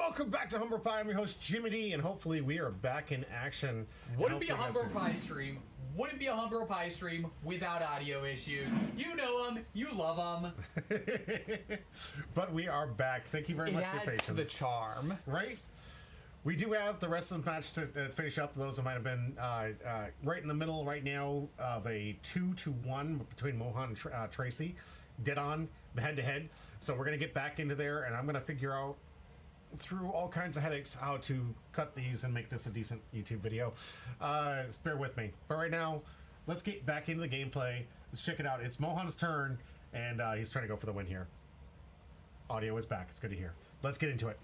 Welcome back to Humber Pie. I'm your host, Jimmy D, and hopefully we are back in action. Wouldn't be a Humber Pie stream. Wouldn't be a Humber Pie stream without audio issues. You know them. You love them. But we are back. Thank you very much for your patience. To the charm. Right? We do have the rest of the match to finish up. Those that might have been right in the middle right now of a 2-1 between Mohan and Tracy. Dead on, head-to-head. So we're going to get back into there, and I'm going to figure out through all kinds of headaches how to cut these and make this a decent YouTube video. Just bear with me. But right now, let's get back into the gameplay. Let's check it out. It's Mohan's turn, and he's trying to go for the win here. Audio is back. It's good to hear. Let's get into it.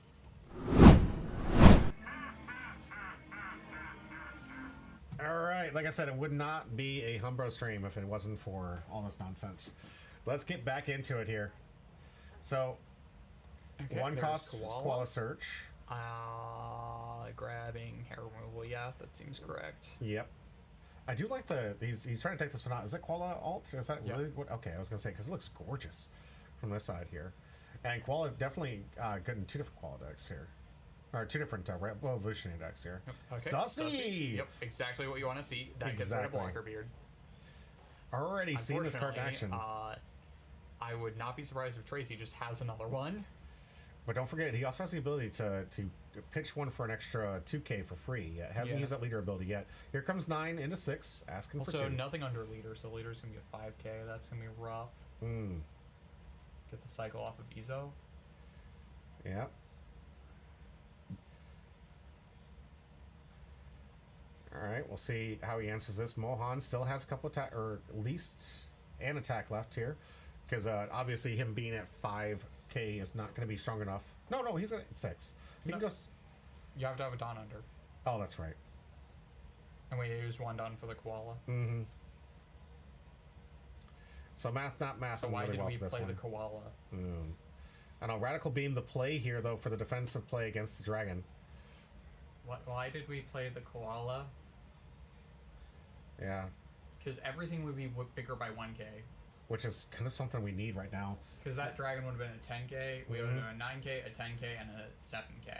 Alright, like I said, it would not be a Humbro stream if it wasn't for all this nonsense. Let's get back into it here. So, okay, one cost koala search. Grabbing hair removal, yeah, that seems correct. Yep. I do like he's trying to take this one out. Is that koala alt? Is that really what? Okay, I was gonna say because it looks gorgeous from this side here, and koala definitely good in two different koala decks here, or two different evolutionary decks here. Yep. Okay. Stussy! Yep, exactly what you want to see. That gets rid of Blocker Beard. Already seen this card in action. I would not be surprised if Tracy just has another one. But don't forget, he also has the ability to pitch one for an extra 2k for free. Hasn't used that leader ability yet. Here comes 9 into 6, asking for 2. Also, nothing under leader, so leader's going to get 5k. That's going to be rough. Get the cycle off of Izo. Yeah. Alright, we'll see how he answers this. Mohan still has a couple attack, or at least an attack left here. Because obviously him being at 5k is not going to be strong enough. No, he's at 6. He can go. You have to have a Dawn under. Oh, that's right. And we used one Dawn for the koala. Mm-hmm. So math, not math. So why really did we play the koala? I know, Radical Beam the play here, though, for the defensive play against the dragon. Why did we play the koala? Yeah. Because everything would be bigger by 1k. Which is kind of something we need right now. Because that dragon would have been a 10k, we would have done a 9k, a 10k, and a 7k.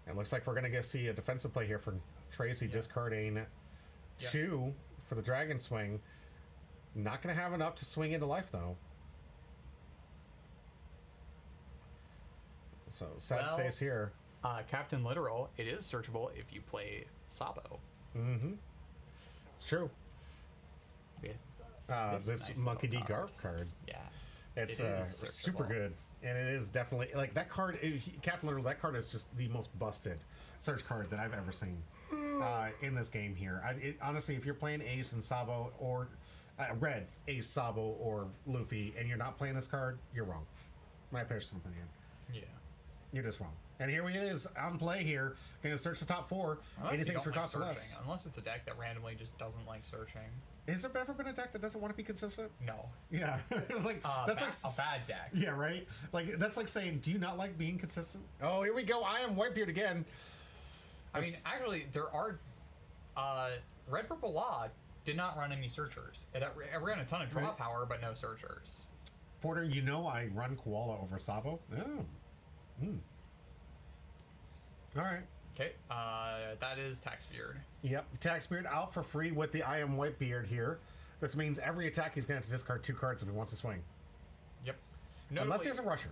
It looks like we're going to see a defensive play here for Tracy, discarding 2 for the dragon swing. Not going to have enough to swing into life, though. So, sad face here. Captain Literal, it is searchable if you play Sabo. It's true. This nice Monkey D. Garp card. Yeah. It's super good. And it is definitely, like, that card, Captain Literal, that card is just the most busted search card that I've ever seen in this game here. Honestly, if you're playing Ace and Sabo, or Red, Ace, Sabo, or Luffy, and you're not playing this card, you're wrong. My personal opinion. Yeah. You're just wrong. And here he is on play here. Going to search the top 4. Anything for cost less. Unless it's a deck that randomly just doesn't like searching. Has there ever been a deck that doesn't want to be consistent? No. Yeah. Like that's like a bad deck. Yeah, right? Like that's like saying, do you not like being consistent? Oh, here we go. I am Whitebeard again. I mean, actually, there are Red Purple Law did not run any searchers. It ran a ton of draw power, but no searchers. Porter, you know I run Koala over Sabo. Oh. All right. Okay, that is Taxbeard. Yep, Taxbeard out for free with the I am Whitebeard here. This means every attack he's going to have to discard 2 cards if he wants to swing. Yep. Unless he has a Rusher.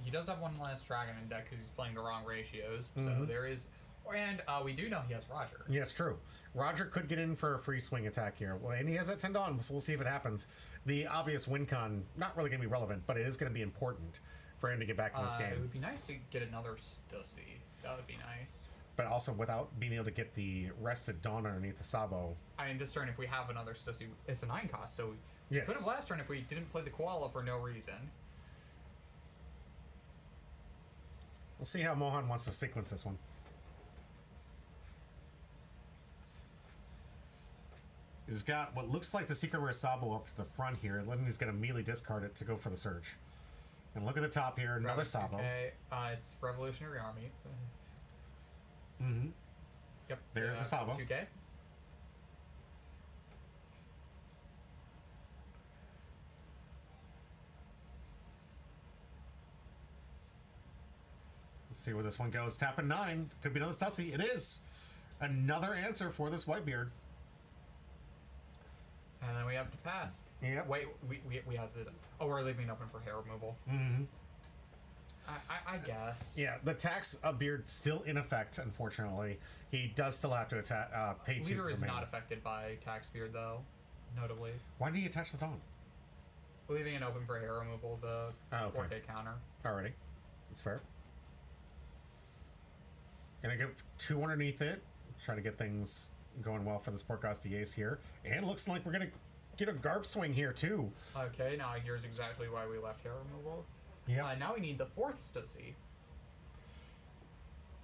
He does have one last Dragon in deck because he's playing the wrong ratios. So there is... And we do know he has Roger. Yes, true. Roger could get in for a free swing attack here. Well, and he has that 10 Dawn, so we'll see if it happens. The obvious win con, not really going to be relevant, but it is going to be important for him to get back in this game. It would be nice to get another Stussy. That would be nice. But also without being able to get the rested Dawn underneath the Sabo. I mean, this turn, if we have another Stussy, it's a 9 cost, so we could have last turn if we didn't play the Koala for no reason. We'll see how Mohan wants to sequence this one. He's got what looks like the Secret Rare Sabo up to the front here. Then he's going to immediately discard it to go for the search. And look at the top here, another Sabo. Okay, it's Revolutionary Army. Yep. There's a Sabo. 2K. Let's see where this one goes. Tapping 9. Could be another Stussy. It is. Another answer for this Whitebeard. And then we have to pass. Yep. Wait, we have to... Oh, we're leaving it open for hair removal. Mm-hmm. I guess. Yeah, the tax beard still in effect, unfortunately. He does still have to pay 2. Leader is not affected by tax beard, though, notably. Why did he attach the Dawn? Leaving it open for hair removal, the 4K counter. Alrighty. That's fair. Gonna get 2 underneath it. Try to get things going well for the Sportcast DAs here. And looks like we're gonna get a Garp swing here, too. Okay, now here's exactly why we left hair removal. Yeah. Now we need the 4th Stussy.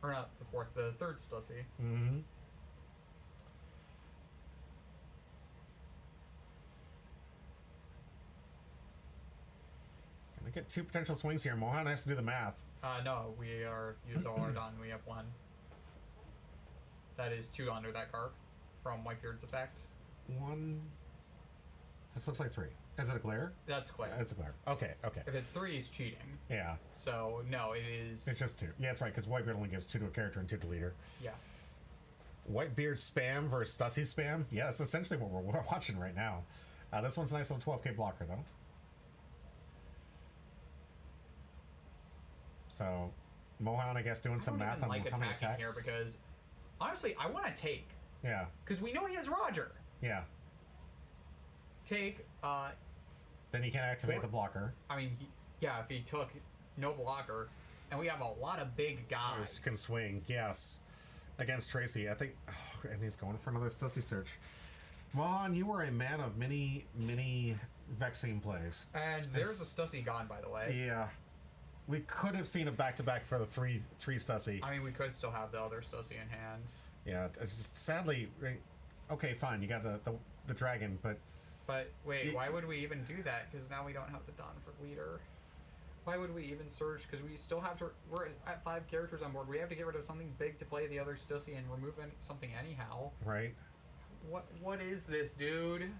Or not the 4th, the 3rd Stussy. Mm-hmm. Gonna get 2 potential swings here. Mohan has to do the math. No, we are used all our done. We have 1. That is 2 under that carp from Whitebeard's effect. 1. This looks like 3. Is it a glare? That's clear. It's a glare. Okay, okay. If it's 3, he's cheating. Yeah. So, no, it is... It's just 2. Yeah, that's right, because Whitebeard only gives 2 to a character and 2 to leader. Yeah. Whitebeard spam versus Stussy spam? Yeah, that's essentially what we're watching right now. This one's a nice little 12k blocker, though. So, Mohan, I guess, doing some math on how many attacks. Here because, honestly, I want to take. Yeah. Because we know he has Roger. Yeah. Take, Then he can activate the blocker. I mean, if he took no blocker, and we have a lot of big guys. Can swing, yes. Against Tracy, I think... Oh, and he's going for another Stussy search. Mohan, you were a man of many vexing plays. And there's a Stussy gone, by the way. Yeah. We could have seen a back-to-back for the three Stussy. I mean, we could still have the other Stussy in hand. Yeah, it's just, sadly... Okay, fine, you got the dragon, but... But wait, why would we even do that? Because now we don't have the Dawn for leader. Why would we even search? Because we still have to... We're at 5 characters on board. We have to get rid of something big to play the other Stussy and remove something anyhow. Right. What is this, dude?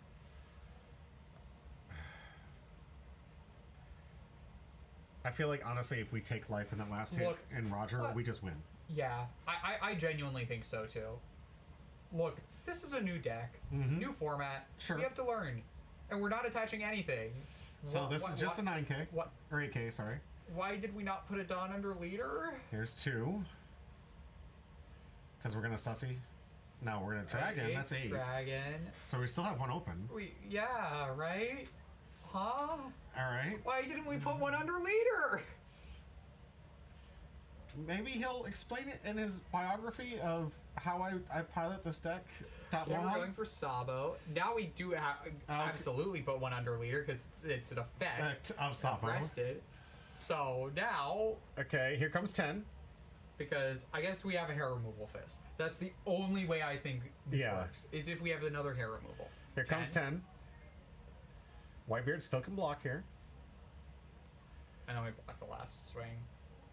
I feel like, honestly, if we take life in that last hit and Roger, we just win. Yeah, I genuinely think so, too. Look, this is a new deck, new format. Sure. We have to learn. And we're not attaching anything. So this is just a 9k. What? Or 8k, sorry. Why did we not put a Dawn under leader? Here's 2. Because we're going to Stussy. No, we're going to Dragon. That's 8. Dragon. So we still have 1 open. Yeah, right? Huh? Alright. Why didn't we put 1 under leader? Maybe he'll explain it in his biography of how I pilot this deck. Yeah, we're going for Sabo. Now we do absolutely put 1 under leader because it's an effect of Sabo. Rested. So now... Okay, here comes 10. Because I guess we have a hair removal fist. That's the only way I think this works, is if we have another hair removal. Here comes 10. Whitebeard still can block here. And then we block the last swing.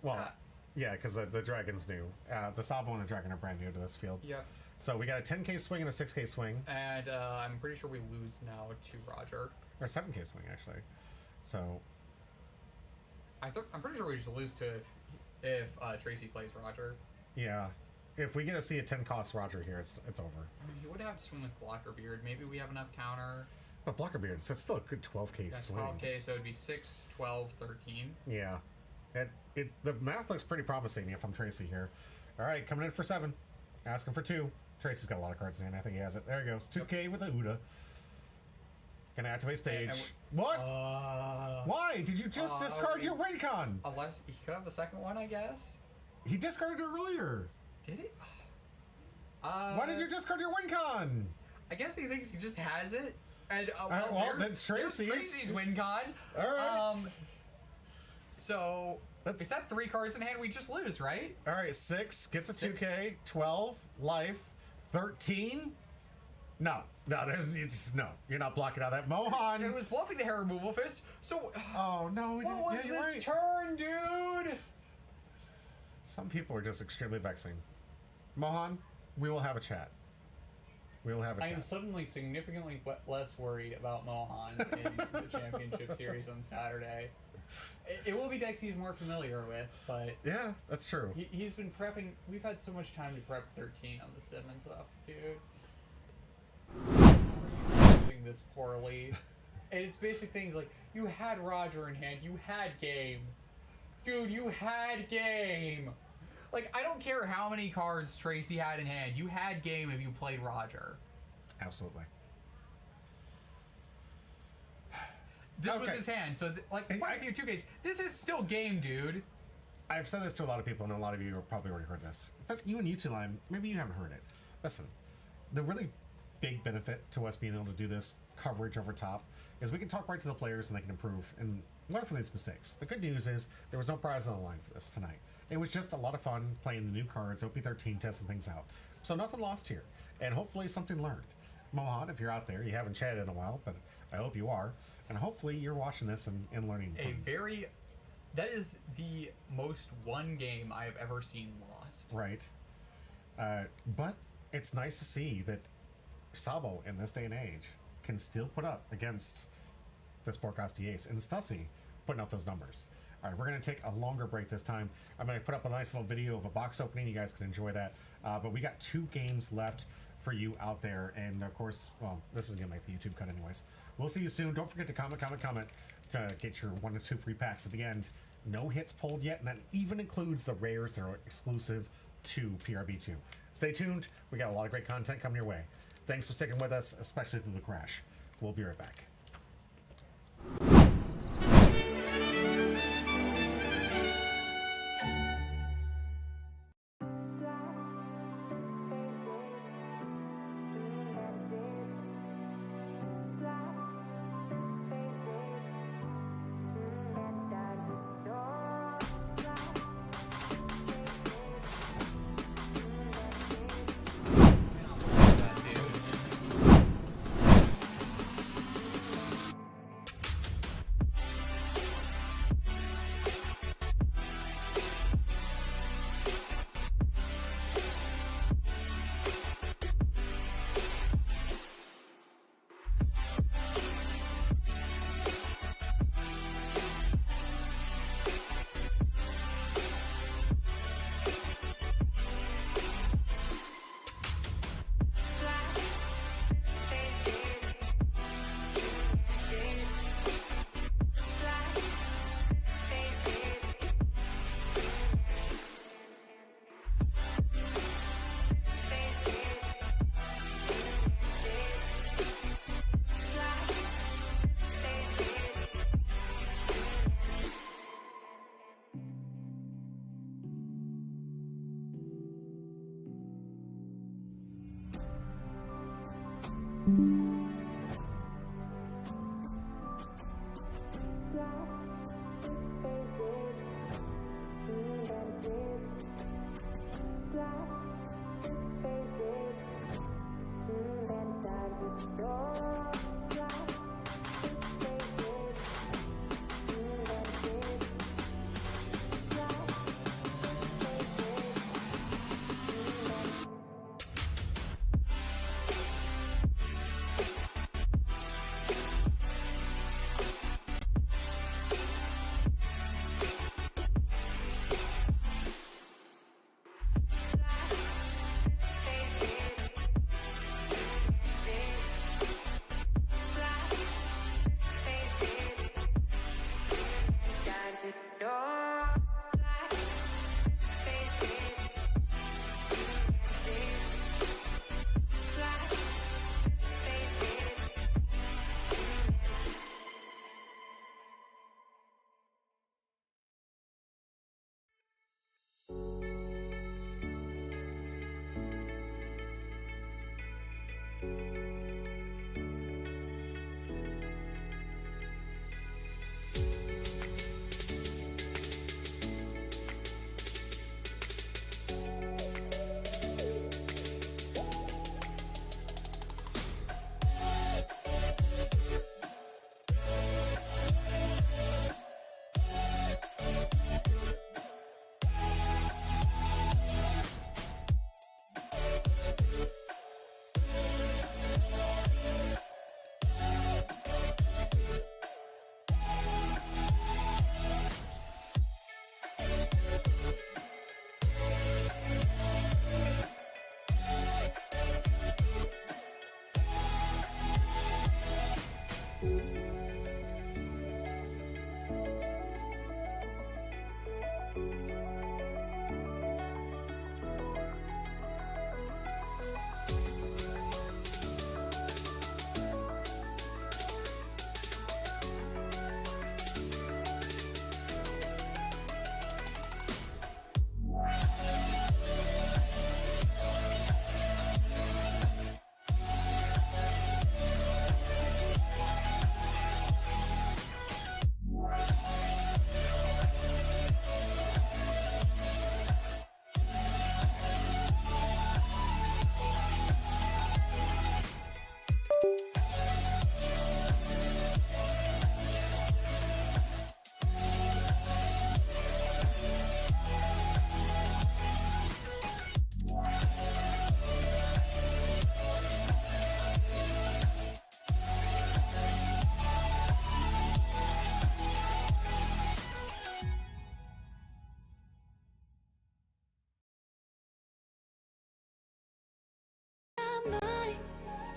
Well, yeah, because the dragon's new. The Sabo and the dragon are brand new to this field. Yep. So we got a 10k swing and a 6k swing. And I'm pretty sure we lose now to Roger. Or 7k swing, actually. So... I'm pretty sure we just lose to if Tracy plays Roger. Yeah. If we get to see a 10 cost Roger here, it's over. I mean, he would have to swing with Blocker Beard. Maybe we have enough counter. But Blocker Beard, so it's still a good 12k swing. 12k, so it'd be 6, 12, 13. Yeah. The math looks pretty promising if I'm Tracy here. Alright, coming in for 7. Asking for 2. Tracy's got a lot of cards in hand. I think he has it. There he goes. 2k with a Uda. Gonna activate stage. What? Why? Did you just discard your Waycon? Unless he could have the second one, I guess. He discarded it earlier. Did it? Why did you discard your WinCon? I guess he thinks he just has it. And well, that's Tracy's. Tracy's WinCon. All right. So is that 3 cards in hand? We just lose, right? All right. 6 gets a 2K. 12 life. 13. No, there's just no. You're not blocking out that Mohan. It was bluffing the hair removal fist. So. Oh no! What was this turn, dude? Some people are just extremely vexing. Mohan, we will have a chat. We will have a chat. I am suddenly significantly less worried about Mohan in the championship series on Saturday. It will be decks he's more familiar with, but Yeah, that's true. he's been prepping. We've had so much time to prep 13 on the sim and stuff, dude. We're using this poorly. And it's basic things like, you had Roger in hand, you had game. Dude, you had game. Like, I don't care how many cards Tracy had in hand. You had game if you played Roger. Absolutely. This was Okay. his hand, so like, Hey, quite a few 2Ks. This is still game, dude. I've said this to a lot of people, and a lot of you have probably already heard this. But you and YouTube Line, maybe you haven't heard it. Listen, the really big benefit to us being able to do this coverage over top is we can talk right to the players and they can improve and learn from these mistakes. The good news is there was no prize on the line for this tonight. It was just a lot of fun playing the new cards, OP13, testing things out. So nothing lost here, and hopefully something learned. Mohan, if you're out there, you haven't chatted in a while, but I hope you are, and hopefully you're watching this and learning from it. That is the most one game I have ever seen lost. Right. But it's nice to see that Sabo in this day and age can still put up against the Sportcasti Ace and Stussy putting up those numbers. All right, we're going to take a longer break this time. I'm going to put up a nice little video of a box opening. You guys can enjoy that. But we got 2 games left for you out there. And of course, well, this is going to make the YouTube cut anyways. We'll see you soon. Don't forget to comment to get your 1 or 2 free packs at the end. No hits pulled yet, and that even includes the rares that are exclusive to PRB2. Stay tuned. We got a lot of great content coming your way. Thanks for sticking with us, especially through the crash. We'll be right back.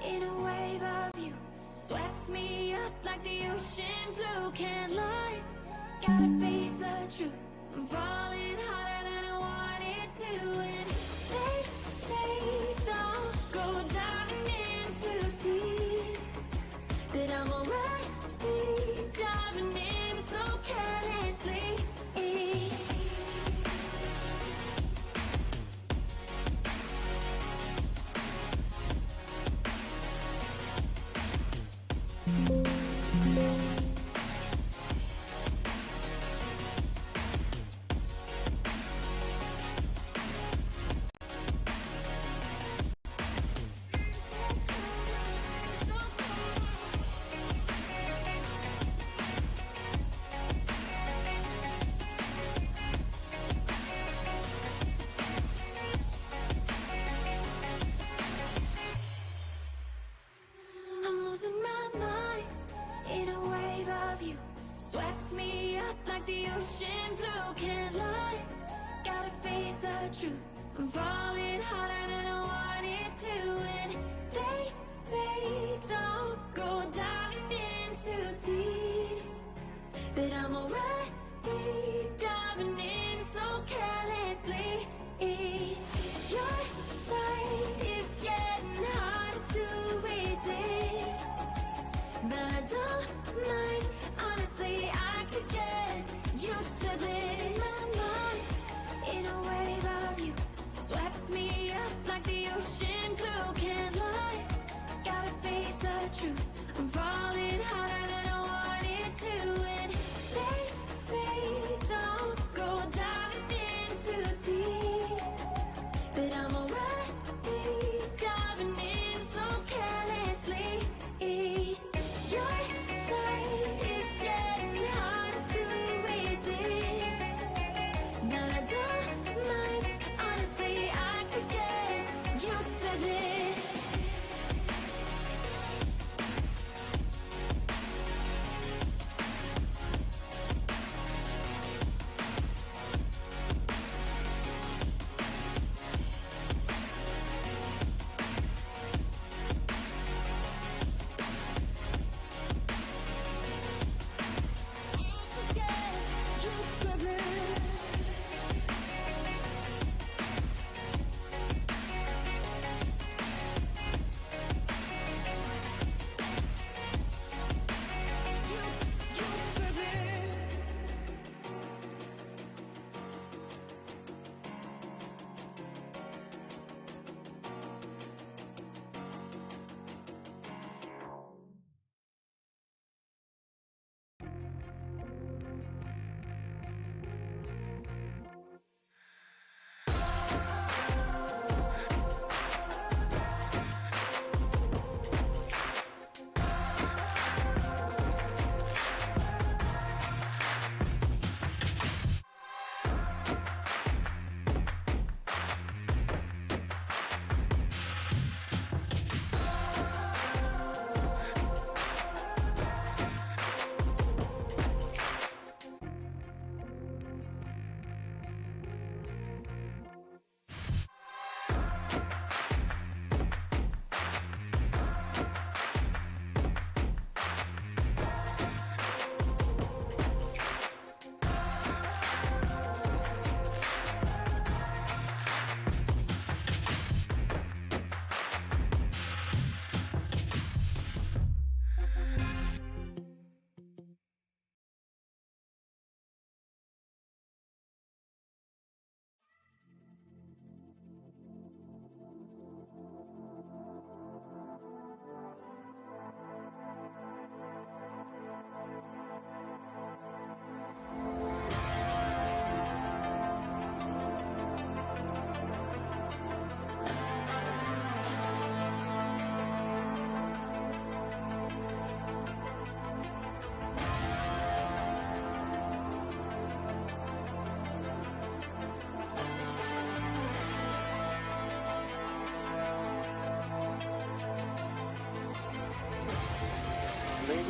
In a wave of you, swept me up like the ocean blue. Can't lie, gotta face the truth. I'm falling harder than I wanted to. And they say don't go diving in too deep, but I'm already diving in so carelessly. I'm losing my mind in a wave of you, swept me up like the ocean blue. Can't lie, gotta face the truth. I'm falling harder than I wanted to. And they say don't go diving in too deep, but I'm already diving in so carelessly. Your tide is getting harder to resist, but I don't mind. Honestly, I could get used to this. My mind in a wave of you, swept me up like the ocean blue. Can't lie, gotta face the truth. I'm falling harder than I wanted to. And they say don't go diving in too deep, but I'm already diving in so carelessly. Your tide is getting harder to resist, but I don't mind. Honestly, I could get used to this.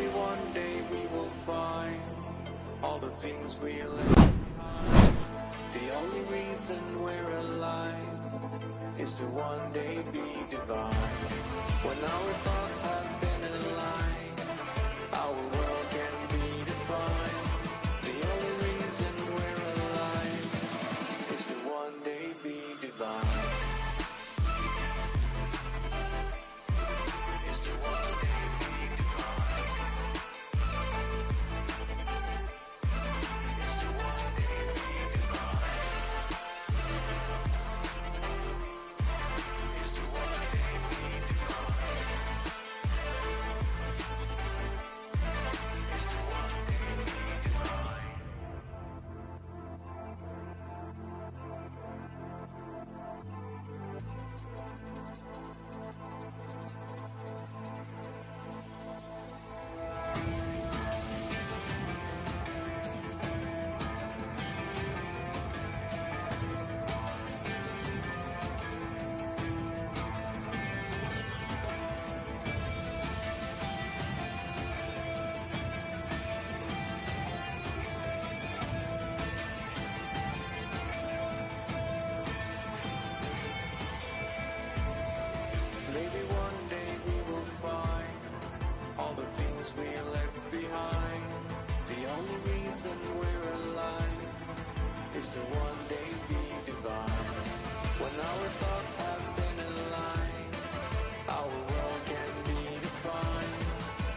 Maybe one day we will find all the things we left behind. The only reason we're alive is to one day be divine. When our thoughts have been aligned, our world can be defined. The only reason we're alive is to one day be divine. Is to one day be divine. Is to one day be divine. Is to one day be divine. Is to one day be divine. Maybe one day we will find all the things we left behind. The only reason we're alive is to one day be divine. When our thoughts have been aligned, our world can be defined.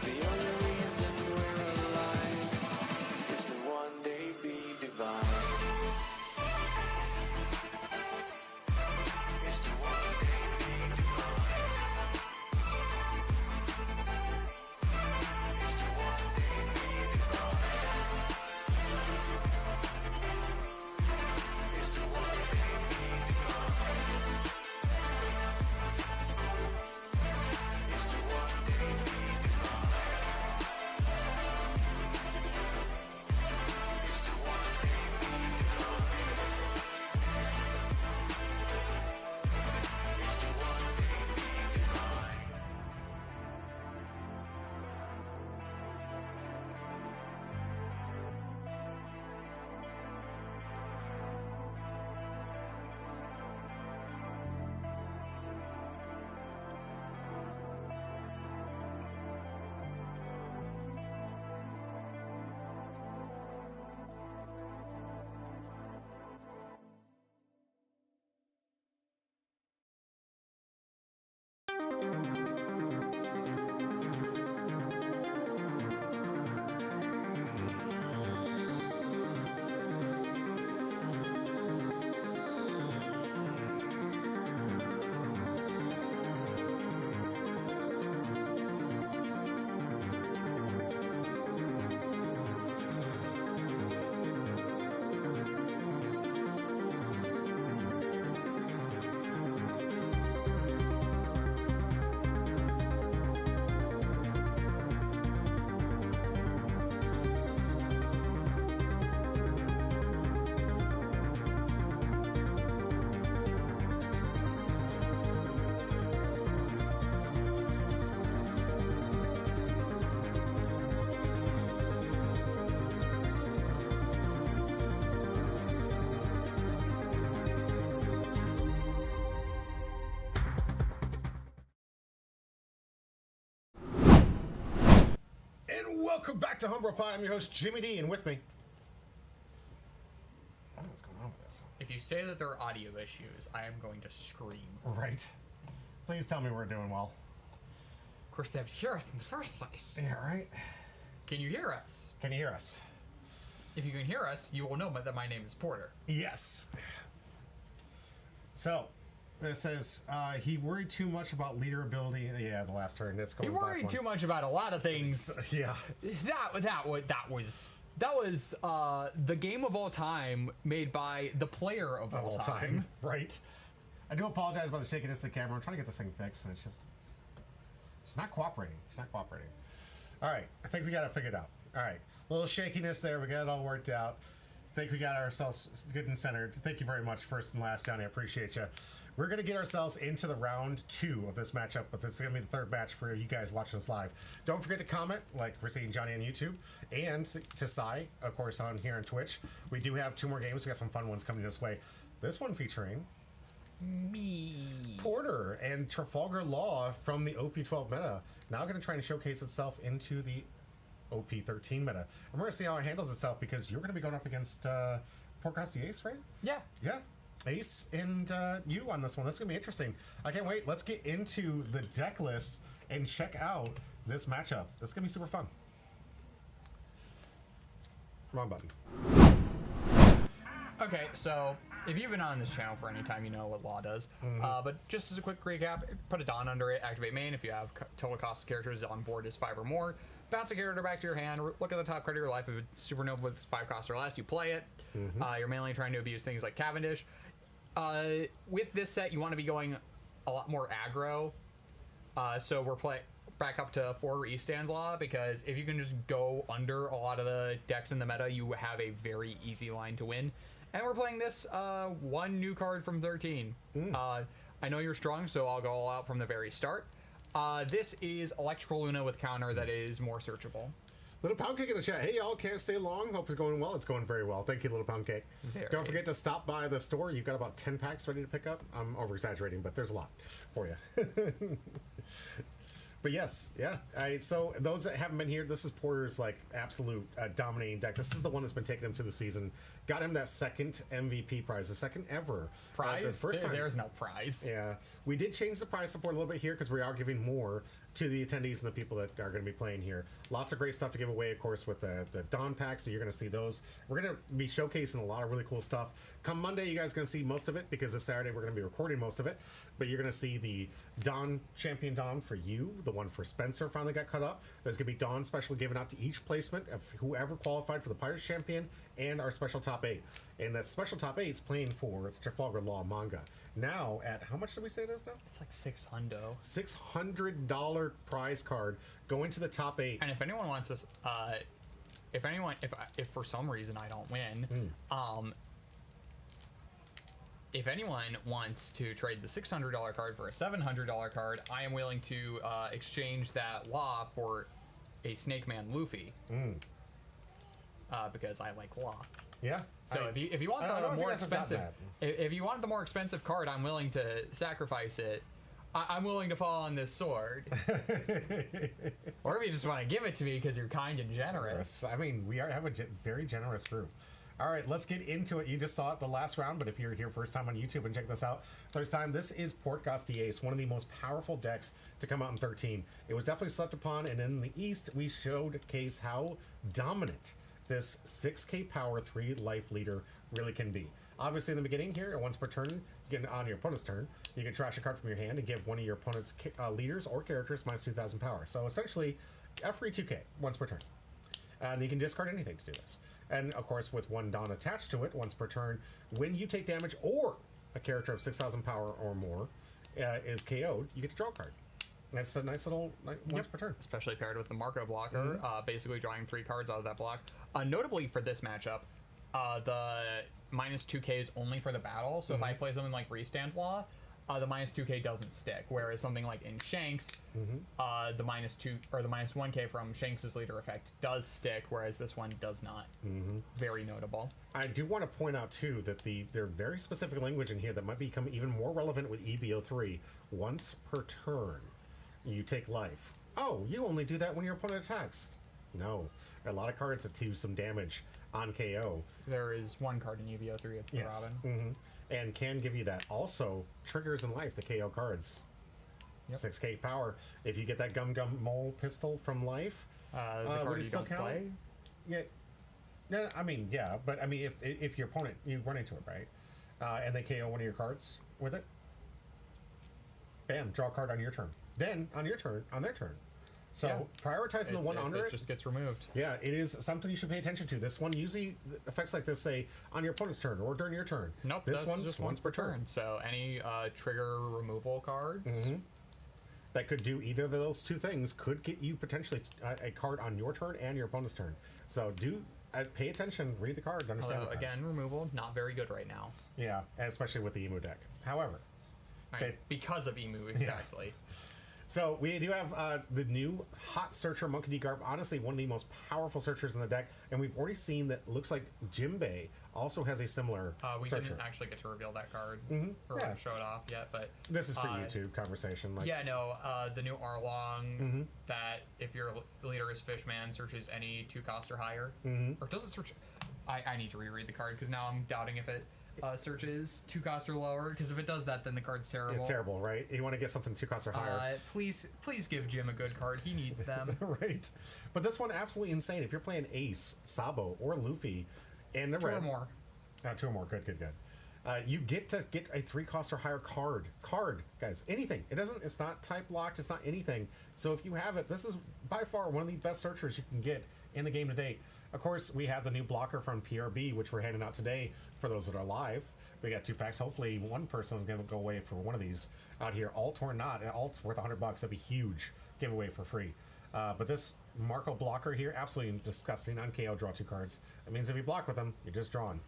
The only reason we're alive is to one day be divine. Is to one day be divine. Is to one day be divine. Is to one day be divine. Is to one day be divine. Is to one day be divine. Is to one day be divine. And welcome back to Humble Pie. I'm your host, Jimmy D, and with me. I don't know what's going on with this. If you say that there are audio issues, I am going to scream. Right. Please tell me we're doing well. Of course, they have to hear us in the first place. Yeah, right? Can you hear us? Can you hear us? If you can hear us, you will know that my name is Porter. Yes. So, it says he worried too much about leader ability. Yeah, the last turn. That's going. He worried too much about a lot of things. Yeah. That was the game of all time made by the player of all time. Right. I do apologize about the shakiness of the camera. I'm trying to get this thing fixed, and it's not cooperating. It's not cooperating. All right. I think we got it figured out. All right. A little shakiness there. We got it all worked out. think we got ourselves good and centered. Thank you very much, first and last, Johnny. I appreciate you. We're going to get ourselves into the round 2 of this matchup, but this is going to be the third match for you guys watching us live. Don't forget to comment, like we're seeing Johnny on YouTube, and to Sai, of course, on here on Twitch. We do have 2 more games. We got some fun ones coming this way. This one featuring Me. Porter and Trafalgar Law from the OP12 meta. Now going to try and showcase itself into the OP13 meta. And we're going to see how it handles itself because you're going to be going up against Podcast the Ace, right? Yeah. Yeah. Ace and you on this one. This is going to be interesting. I can't wait. Let's get into the deck list and check out this matchup. This is going to be super fun. Wrong button. Okay, so if you've been on this channel for any time, you know what Law does. But just as a quick recap, put a Dawn under it, activate main. If you have total cost of characters on board is 5 or more, bounce a character back to your hand, look at the top card of your life. If it's supernova with 5 cost or less, you play it. You're mainly trying to abuse things like Cavendish. With this set, you want to be going a lot more aggro. So we're playing back up to 4 restand Law, because if you can just go under a lot of the decks in the meta, you have a very easy line to win. And we're playing this 1 new card from 13. I know you're strong, so I'll go all out from the very start. This is Electrical Luna with counter that is more searchable. Little Pound Cake in the chat. Hey, y'all, can't stay long. Hope it's going well. It's going very well. Thank you, Little Pound Cake. Don't forget to stop by the store. You've got about 10 packs ready to pick up. I'm over-exaggerating, but there's a lot for you. But yes, yeah. So those that haven't been here, this is Porter's like absolute dominating deck. This is the one that's been taking him to the season. Got him that second MVP prize, the second ever Prize? the first time. There's no prize. Yeah, we did change the prize support a little bit here because we are giving more to the attendees and the people that are going to be playing here. Lots of great stuff to give away, of course, with the Dawn pack, so you're going to see those. We're going to be showcasing a lot of really cool stuff. Come Monday, you guys are going to see most of it because this Saturday we're going to be recording most of it. But you're going to see the Dawn Champion Dawn for you, the one for Spencer finally got cut up. There's going to be Dawn special given out to each placement of whoever qualified for the Pirates Champion and our special top 8. And that special top 8 is playing for the Trafalgar Law manga. Now, at how much did we say it is now? It's like $600. $600 prize card going to the top 8. And if anyone wants this, if for some reason I don't win, if anyone wants to trade the $600 card for a $700 card, I am willing to exchange that Law for a Snake Man Luffy. Because I like Law. Yeah. So if you want the more expensive, if you want the more expensive card, I'm willing to sacrifice it. I'm willing to fall on this sword. Or if you just want to give it to me because you're kind and generous. I mean, we have a very generous group. All right, let's get into it. You just saw it the last round, but if you're here first time on YouTube and check this out, first time, this is Podcast the Ace, one of the most powerful decks to come out in 13. It was definitely slept upon, and in the East, we showed case how dominant this 6k power 3 life leader really can be. Obviously in the beginning here, once per turn, you get on your opponent's turn, you can trash a card from your hand and give one of your opponent's leaders or characters minus 2,000 power. So essentially, a free 2k once per turn. And you can discard anything to do this. And of course, with 1 Dawn attached to it once per turn, when you take damage or a character of 6,000 power or more is KO'd, you get to draw a card. That's a nice little once per turn. Especially paired with the Marco blocker, basically drawing 3 cards out of that block. Notably for this matchup, the minus 2k is only for the battle, so if I play something like Restand Law, the minus 2k doesn't stick, whereas something like in Shanks, the minus 2 or the minus 1k from Shanks' leader effect does stick, whereas this one does not. Very notable. I do want to point out too that there's very specific language in here that might become even more relevant with EBO3. Once per turn, you take life. Oh, you only do that when your opponent attacks. No, a lot of cards that do some damage on KO. There is one card in UBO3, it's the Robin. And can give you that. Also, triggers in life, the KO cards. 6k power. If you get that Gum Gum Mole pistol from life, The card you don't play? Yeah. No, I mean, yeah, but I mean, if your opponent, you run into it, right? And they KO one of your cards with it, bam, draw a card on your turn. Then, on your turn, on their turn. So, prioritizing the one under it just gets removed. Yeah, it is something you should pay attention to. This one usually, effects like this say on your opponent's turn or during your turn. Nope, this one's just once per turn. So any trigger removal cards that could do either of those 2 things could get you potentially a card on your turn and your opponent's turn. So do pay attention, read the card, understand. Although, again, removal, not very good right now. Yeah, and especially with the Emu deck. However, Right, because of Emu, exactly. so we do have the new hot searcher Monkey D. Garb. Honestly, one of the most powerful searchers in the deck, and we've already seen that. Looks like Jimbei also has a similar We searcher. didn't actually get to reveal that card or Yeah. show it off yet, but This is for YouTube conversation. Like, yeah, no, the new Arlong that if your leader is Fishman searches any 2-cost or higher, or does it search? I need to reread the card because now I'm doubting if it searches 2-cost or lower. Because if it does that, then the card's terrible. it's terrible, right? You want to get something 2 costs or higher. Please give Jim a good card. He needs them. Right, but this one absolutely insane. If you're playing Ace, Sabo, or Luffy, and the Two red, or more. 2 or more, good. You get to get a 3 cost or higher card, guys. Anything. It's not type locked. It's not anything. So if you have it, this is by far one of the best searchers you can get in the game to date. Of course, we have the new blocker from PRB, which we're handing out today for those that are live. We got 2 packs. Hopefully, one person is going to go away for one of these out here. Alt or not, and alt's worth $100. That'd be huge giveaway for free. But this Marco blocker here, absolutely disgusting. On KO, draw 2 cards. That means if you block with them, you're just drawn.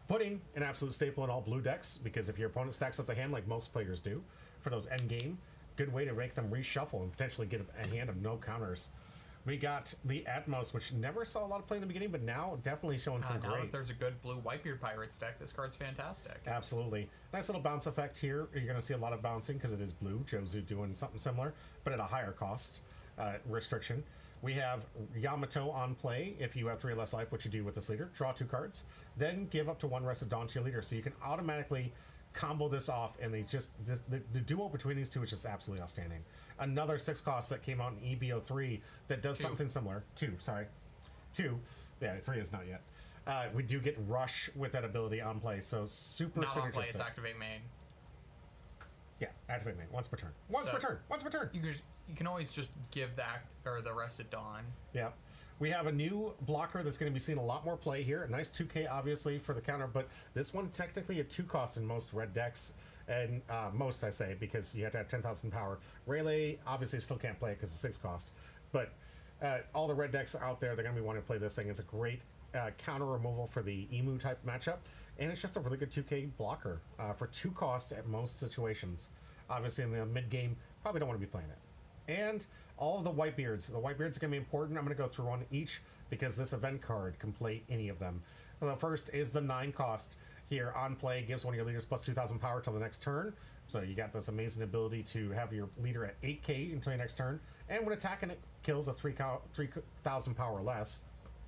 Pudding, an absolute staple in all blue decks, because if your opponent stacks up the hand like most players do, for those end game, good way to make them reshuffle and potentially get a hand of no counters. We got the Atmos, which never saw a lot of play in the beginning, but now definitely showing some Now great. if there's a good blue Whitebeard Pirates deck, this card's fantastic. Absolutely. Nice little bounce effect here. You're going to see a lot of bouncing because it is blue. Jozu doing something similar, but at a higher cost restriction. We have Yamato on play. If you have 3 or less life, which you do with this leader, draw 2 cards. Then give up to 1 Rested Dawn to your leader. So you can automatically combo this off, and the duo between these two is just absolutely outstanding. Another 6 cost that came out in EBO3 that does something similar. 2, sorry. 2. Yeah, 3 is not yet. We do get Rush with that ability on play, so super Not on synergistic. play, it's activate main. Yeah, activate main. Once per turn. Once per turn. You can always just give the Rested Dawn. Yeah. We have a new blocker that's going to be seeing a lot more play here. A nice 2K, obviously, for the counter, but this one technically a 2 cost in most red decks. And most, I say, because you have to have 10,000 power. Rayleigh, obviously, still can't play it because it's 6 cost. But all the red decks out there, they're going to be wanting to play this thing. It's a great counter removal for the Emu type matchup. And it's just a really good 2K blocker for 2 cost at most situations. Obviously, in the mid game, probably don't want to be playing it. And all of the Whitebeards. The Whitebeards are going to be important. I'm going to go through one each because this event card can play any of them. So the first is the 9 cost here on play. Gives one of your leaders plus 2,000 power till the next turn. So you got this amazing ability to have your leader at 8K until your next turn. And when attacking it kills a 3,000 power or less,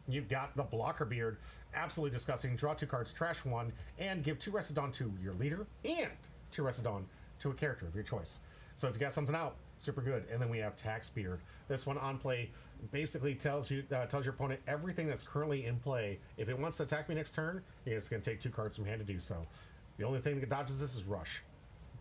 you've got the Blocker Beard. Absolutely disgusting. Draw 2 cards, trash 1, and give 2 Rested Dawn to your leader and 2 Rested Dawn to a character of your choice. So if you got something out, super good. And then we have Tax Beard. This one on play basically tells your opponent everything that's currently in play. If it wants to attack me next turn, it's going to take 2 cards from hand to do so. The only thing that dodges this is Rush,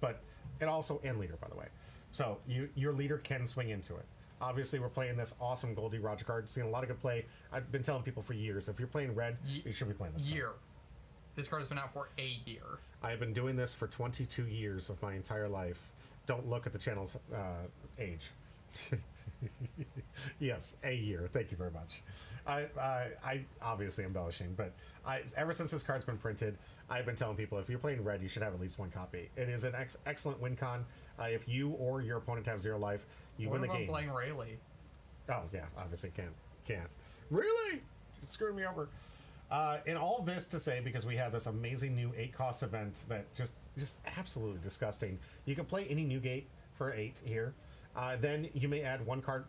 but it also and leader, by the way. So your leader can swing into it. Obviously, we're playing this awesome Goldie Roger card. Seeing a lot of good play. I've been telling people for years, if you're playing red, you should be playing this card. This card has been out for a year. I've been doing this for 22 years of my entire life. Don't look at the channel's age. Yes, a year. Thank you very much. I obviously embellishing, but ever since this card's been printed, I've been telling people if you're playing red, you should have at least 1 copy. It is an excellent win con. If you or your opponent have 0 life, you win the game. What about playing Rayleigh? Oh yeah, obviously can't. Really? You're screwing me over. And all this to say, because we have this amazing new 8 cost event that just absolutely disgusting. You can play any new gate for 8 here. Then you may add 1 card.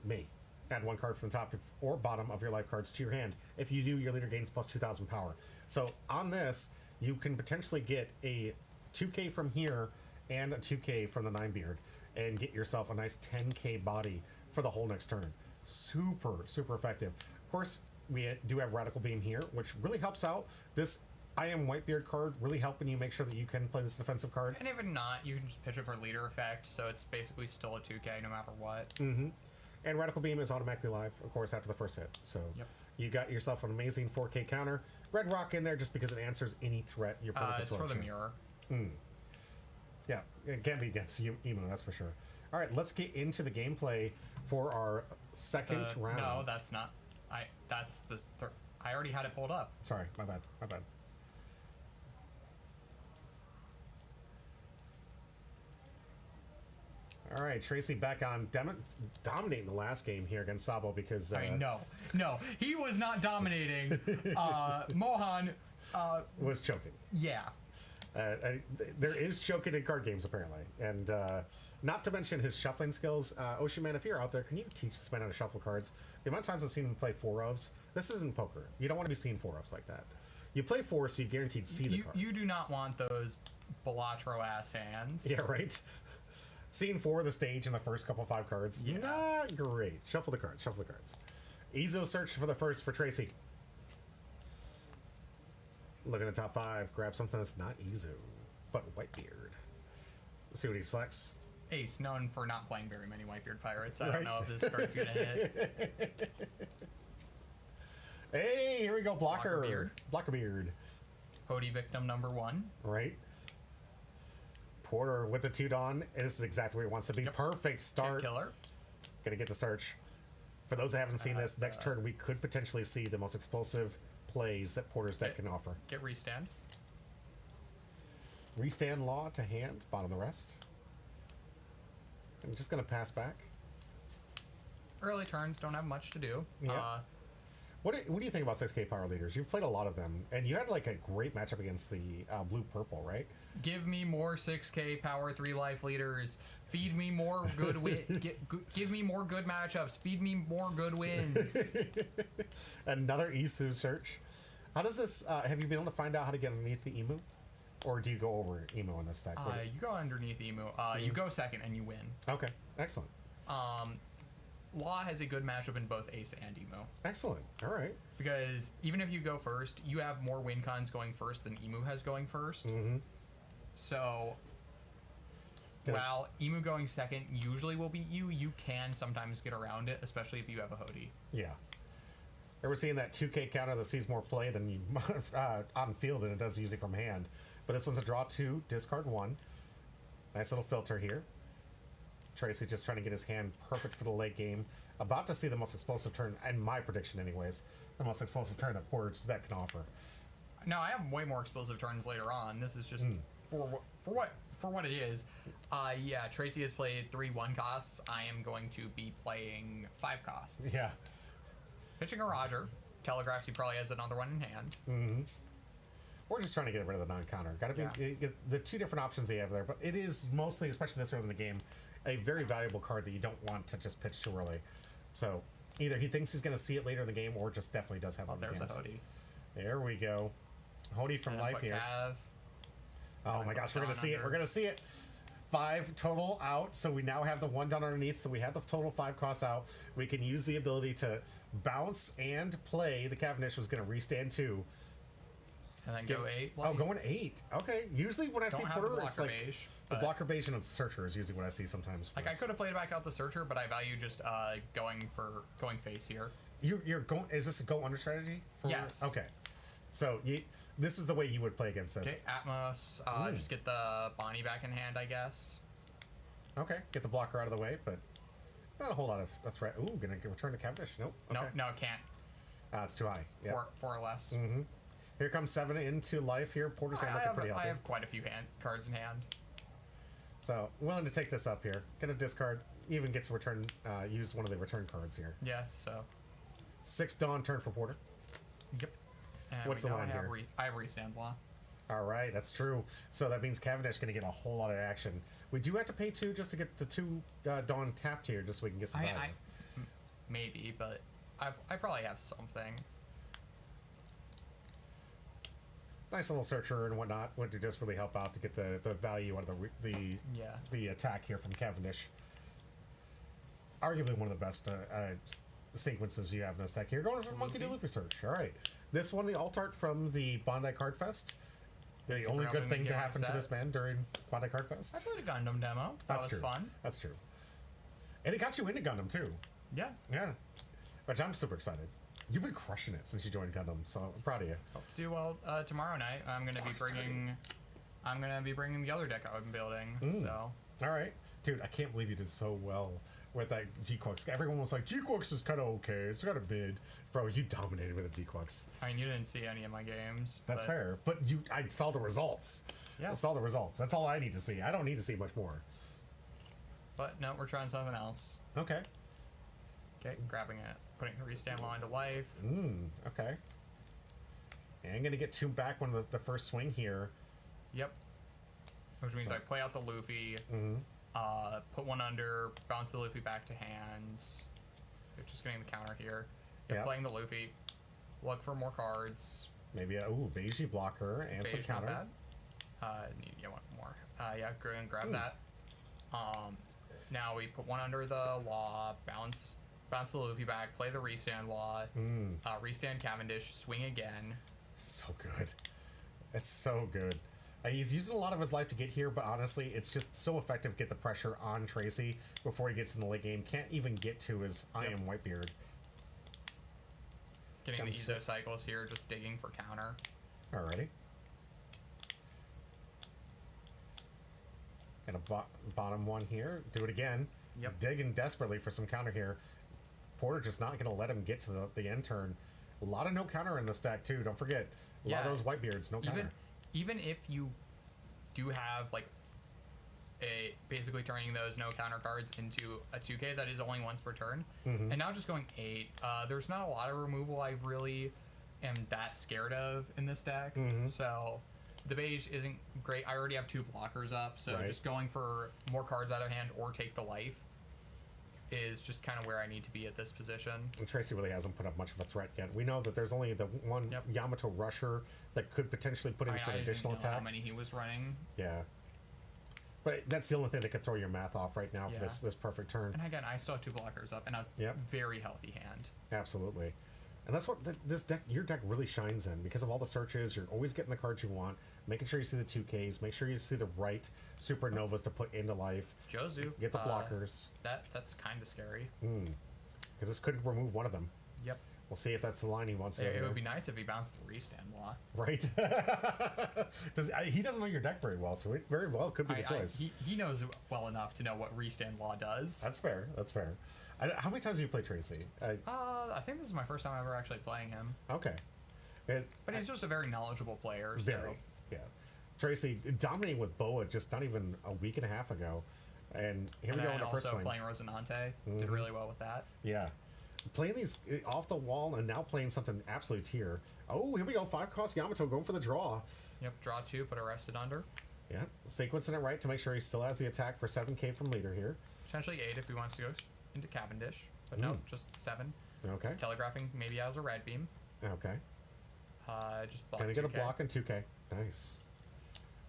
Add 1 card from the top or bottom of your life cards to your hand. If you do, your leader gains plus 2,000 power. So on this, you can potentially get a 2K from here and a 2K from the 9-beard and get yourself a nice 10K body for the whole next turn. Super effective. Of course, we do have Radical Beam here, which really helps out. This I Am Whitebeard card really helping you make sure that you can play this defensive card. And even not, you can just pitch it for leader effect, so it's basically still a 2K no matter what. Mm-hmm. And Radical Beam is automatically live, of course, after the first hit. So you got yourself an amazing 4K counter. Red Rock in there just because it answers any threat your opponent can it's throw for at the you. mirror. Yeah, it can be against Emo, that's for sure. All right, let's get into the gameplay for our second round. No, that's not. That's the third. I already had it pulled up. Sorry, my bad. My bad. All right, Tracy back on dominating the last game here against Sabo because I mean, no, he was not dominating. Mohan, was choking. yeah. There is choking in card games apparently, and not to mention his shuffling skills. Ocean Man, if you're out there, can you teach this man how to shuffle cards? The amount of times I've seen him play 4-ofs. This isn't poker. You don't want to be seeing 4-ofs like that. You play 4, so you guaranteed see the card. You do not want those Balatro ass hands. Yeah, right. Scene 4 of the stage in the first couple 5 cards. Yeah. Not great. Shuffle the cards. Shuffle the cards. Ezo search for the first for Tracy. Look at the top 5. Grab something that's not Ezo, but Whitebeard. Let's see what he selects. Ace, known for not playing very many Whitebeard pirates. I Right. don't know if this card's gonna hit. Hey, here we go. Blockerbeard. Blockerbeard. Hody victim number 1. Right. Porter with the 2 Dawn. This is exactly where he wants to be. Yep. Perfect start. Killer. Gonna get the search. For those that haven't seen this, next turn we could potentially see the most explosive plays that Porter's deck can offer. Get restand. Restand Law to hand, bottom the rest. I'm just gonna pass back. Early turns don't have much to do. Yeah. What do you think about 6K power leaders? You've played a lot of them, and you had like a great matchup against the blue-purple, right? Give me more 6K power 3 life leaders. Feed me more good give me more good matchups. Feed me more good wins. Another Isu search. How does this? Have you been able to find out how to get underneath the emu, or do you go over emu in this deck? You go underneath emu. You go second and you win. Okay, excellent, Law has a good matchup in both ace and emu. excellent. All right. Because even if you go first, you have more win cons going first than emu has going first. Mm-hmm. So Yeah. while emu going second usually will beat you, you can sometimes get around it, especially if you have a Hody. Yeah. Ever seeing that 2K counter that sees more play than you on field than it does usually from hand? But this one's a draw 2, discard 1. Nice little filter here. Tracy just trying to get his hand perfect for the late game. About to see the most explosive turn, in my prediction anyways, the most explosive turn that Porter's deck can offer. Now I have way more explosive turns later on. This is just for what it is. Yeah, Tracy has played 3 1 costs. I am going to be playing 5 costs. Yeah. Pitching a Roger. Telegraphs he probably has another one in hand. We're just trying to get rid of the non-counter. Got to be the 2 different options they have there, but it is mostly, especially this early in the game, a very valuable card that you don't want to just pitch too early. So either he thinks he's going to see it later in the game, or just definitely does have it in the There's a hand. Hody. There we go. Hody from And life put here. Cav. Oh my gosh, we're going to see it. under. We're going to see it. 5 total out, so we now have the 1 down underneath, so we have the total 5 costs out. We can use the ability to bounce and play. The Cavendish was going to restand 2. And then go 8. Oh, going 8. Okay. Usually when I see Don't have the Porter, it's blocker like beige, the but- blocker beige and the searcher is usually what I see sometimes. Like I could have played back out the Searcher, but I value just going face here. You're going. Is this a go under strategy? Yes. Okay. So this is the way you would play against this. Okay, Atmos. Just get the Bonnie back in hand, I guess. Okay. Get the blocker out of the way, but not a whole lot of a threat. Ooh, gonna return to Cavendish. Nope. Okay. No, can't. It's too high. Yeah. 4 or less. Here comes 7 into life here. Porter's hand looking pretty I healthy. have quite a few cards in hand. So willing to take this up here. Gonna discard. Even gets return. Use one of the return cards here. Yeah, so. 6 Dawn turn for Porter. Yep. And What's we the know line here? I have restand law. All right, that's true. So that means Cavendish going to get a whole lot of action. We do have to pay 2 just to get the 2 Dawn tapped here, just so we can get some value. Maybe, but I probably have something. Nice little searcher and whatnot would just really help out to get the value out of the attack here from Cavendish. Arguably one of the best sequences you have in this deck here. Going for Monkey D. Luffy search. All right, this one the alt art from the Bondi Card Fest. The only good thing to happen to this man during Bondi Card Fest. I played a Gundam demo. That was true. fun. That's true. And it got you into Gundam too. Yeah. Yeah, which I'm super excited. You've been crushing it since you joined Gundam, so I'm proud of you. Hope to do well tomorrow night. I'm gonna be bringing the other deck I've been building. So All right, dude, I can't believe you did so well with that G-Quux. Everyone was like, G-Quux is kind of okay. It's got a bid. Bro, you dominated with a G-Quux. I mean, you didn't see any of my games. That's but fair. But I saw the results. Yeah. I saw the results. That's all I need to see. I don't need to see much more. But no, we're trying something else. Okay. Okay, grabbing it, putting the restand line to life. Okay. And I'm going to get two back on the first swing here. Yep. Which means I play out the Luffy, put one under, bounce the Luffy back to hand. They're just getting the counter here. Yep, Yeah. playing the Luffy. Look for more cards. Maybe a beige blocker and some Beige, not counter. bad. Need one more. Yeah, go and grab that. Now we put one under the law, bounce the Luffy back, play the restand law, restand Cavendish, swing again. So good. It's so good. He's using a lot of his life to get here, but honestly, it's just so effective to get the pressure on Tracy before he gets in the late game. Can't even get to his I am Whitebeard. Getting the Comes Ezo cycles here, just digging for counter. Alrighty. Got a bottom one here. Do it again. Yep. Digging desperately for some counter here. Porter just not going to let him get to the end turn. A lot of no counter in this deck, too. Don't forget. A lot of those Whitebeards, no counter. Even if you do have like basically turning those no counter cards into a 2K that is only once per turn, and now just going 8. There's not a lot of removal I really am that scared of in this deck. So the beige isn't great. I already have 2 blockers up, so just going for more cards out of hand or take the life is just kind of where I need to be at this position. And Tracy really hasn't put up much of a threat yet. We know that there's only the one Yamato Rusher that could potentially put in for an additional didn't know attack. how many he was running. Yeah. But that's the only thing that could throw your math off right now for this perfect turn. And again, I still have 2 blockers up and a very healthy hand. Absolutely. And that's what this deck, your deck really shines in because of all the searches. You're always getting the cards you want, making sure you see the 2Ks, make sure you see the right supernovas to put into life. Jozu. Get the blockers. That's kind of scary. Because this could remove one of them. Yep. We'll see if that's the line he wants to It would be nice if he bounced the restand law. Right? He doesn't know your deck very well, so it very well could be the choice. He knows well enough to know what restand law does. That's fair. That's fair. How many times have you played Tracy? I think this is my first time ever actually playing him. Okay. But he's just a very knowledgeable player. Very. So. Yeah. Tracy dominating with Boa just not even a week and a half ago. And here we go in the first also swing. playing Rosinante. Did really well with that. Yeah. Playing these off the wall and now playing something absolute tier. Oh, here we go. 5-cost Yamato going for the draw. Yep, draw 2, put arrested under. Yeah. Sequencing it right to make sure he still has the attack for 7k from leader here. Potentially 8 if he wants to go into Cavendish. But no, just 7. Okay. Telegraphing maybe as a red beam. Okay. Just block Gonna get a 2K. block in 2k. Nice.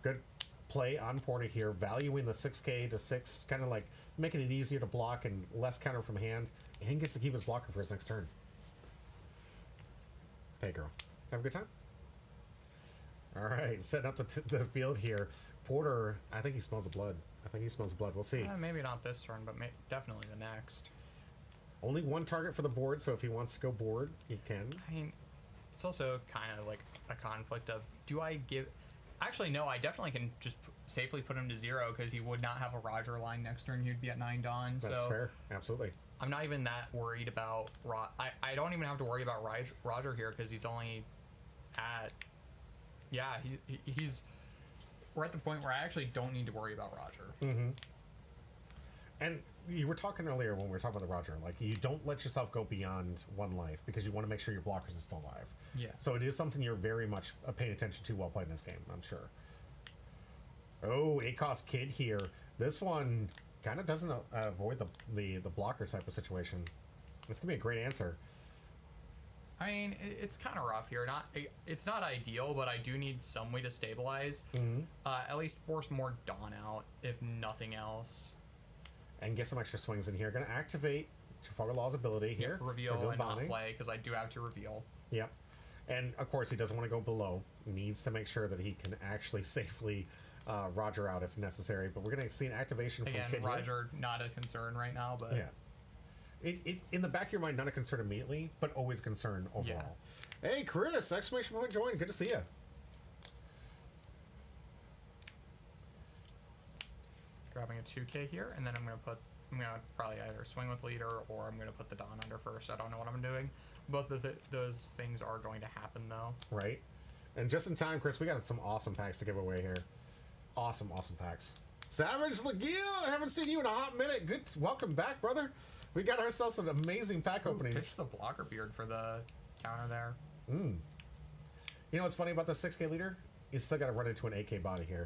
Good play on Porter here, valuing the 6k to 6, kind of like making it easier to block and less counter from hand. And he gets to keep his blocker for his next turn. Hey, girl. Have a good time? All right, setting up the field here. Porter, I think he smells the blood. We'll see. Maybe not this turn, but definitely the next. Only one target for the board, so if he wants to go board, he can. I mean, it's also kind of like a conflict of, do I give... Actually, no, I definitely can just safely put him to 0 because he would not have a Roger line next turn. He'd be at 9 Dawn. That's fair. Absolutely. I'm not even that worried about... I don't even have to worry about Roger here because he's only at... Yeah, he's... We're at the point where I actually don't need to worry about Roger. And you were talking earlier when we were talking about the Roger, like you don't let yourself go beyond 1 life because you want to make sure your blockers are still alive. Yeah. So it is something you're very much paying attention to while playing this game, I'm sure. Oh, 8-cost Kid here. This one kind of doesn't avoid the blocker type of situation. This can be a great answer. I mean, it's kind of rough here. It's not ideal, but I do need some way to stabilize. At least force more Dawn out, if nothing else. And get some extra swings in here. Going to activate Trafalgar Law's ability here. Reveal and Bonnie. not play, because I do have to reveal. Yep. And, of course, he doesn't want to go below. Needs to make sure that he can actually safely Roger out if necessary. But we're going to see an activation from Again, Kid Roger, not a concern right now, but... Yeah. It in the back of your mind, not a concern immediately, but always concern overall. Yeah. Hey, Chris! Exclamation point join. Good to see you. Grabbing a 2K here, and then I'm going to put I'm gonna probably either swing with leader or I'm gonna put the Dawn under first. I don't know what I'm doing. Both of those things are going to happen though. Right. And just in time, Chris, we got some awesome packs to give away here. Awesome packs. Savage Laguille, I haven't seen you in a hot minute. Good, welcome back, brother. We got ourselves some amazing pack openings. Pitch the blocker beard for the counter there. You know what's funny about the 6K leader? You still got to run into an AK body here.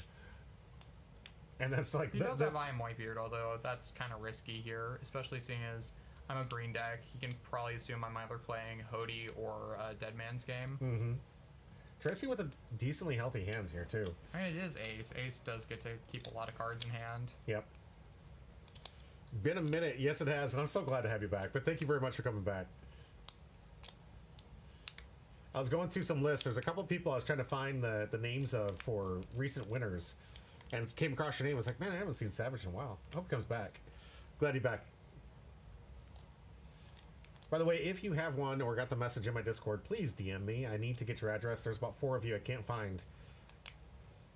And that's like... He does have I Am Whitebeard, although that's kind of risky here, especially seeing as I'm a green deck. He can probably assume I'm either playing Hody or Dead Man's Game. Tracy with a decently healthy hand here, too. I mean, it is Ace. Ace does get to keep a lot of cards in hand. Yep. Been a minute. Yes, it has. And I'm so glad to have you back. But thank you very much for coming back. I was going through some lists. There's a couple people I was trying to find the names of for recent winners. And came across your name. I was like, man, I haven't seen Savage in a while. I hope he comes back. Glad he's back. By the way, if you have one or got the message in my Discord, please DM me. I need to get your address. There's about 4 of you I can't find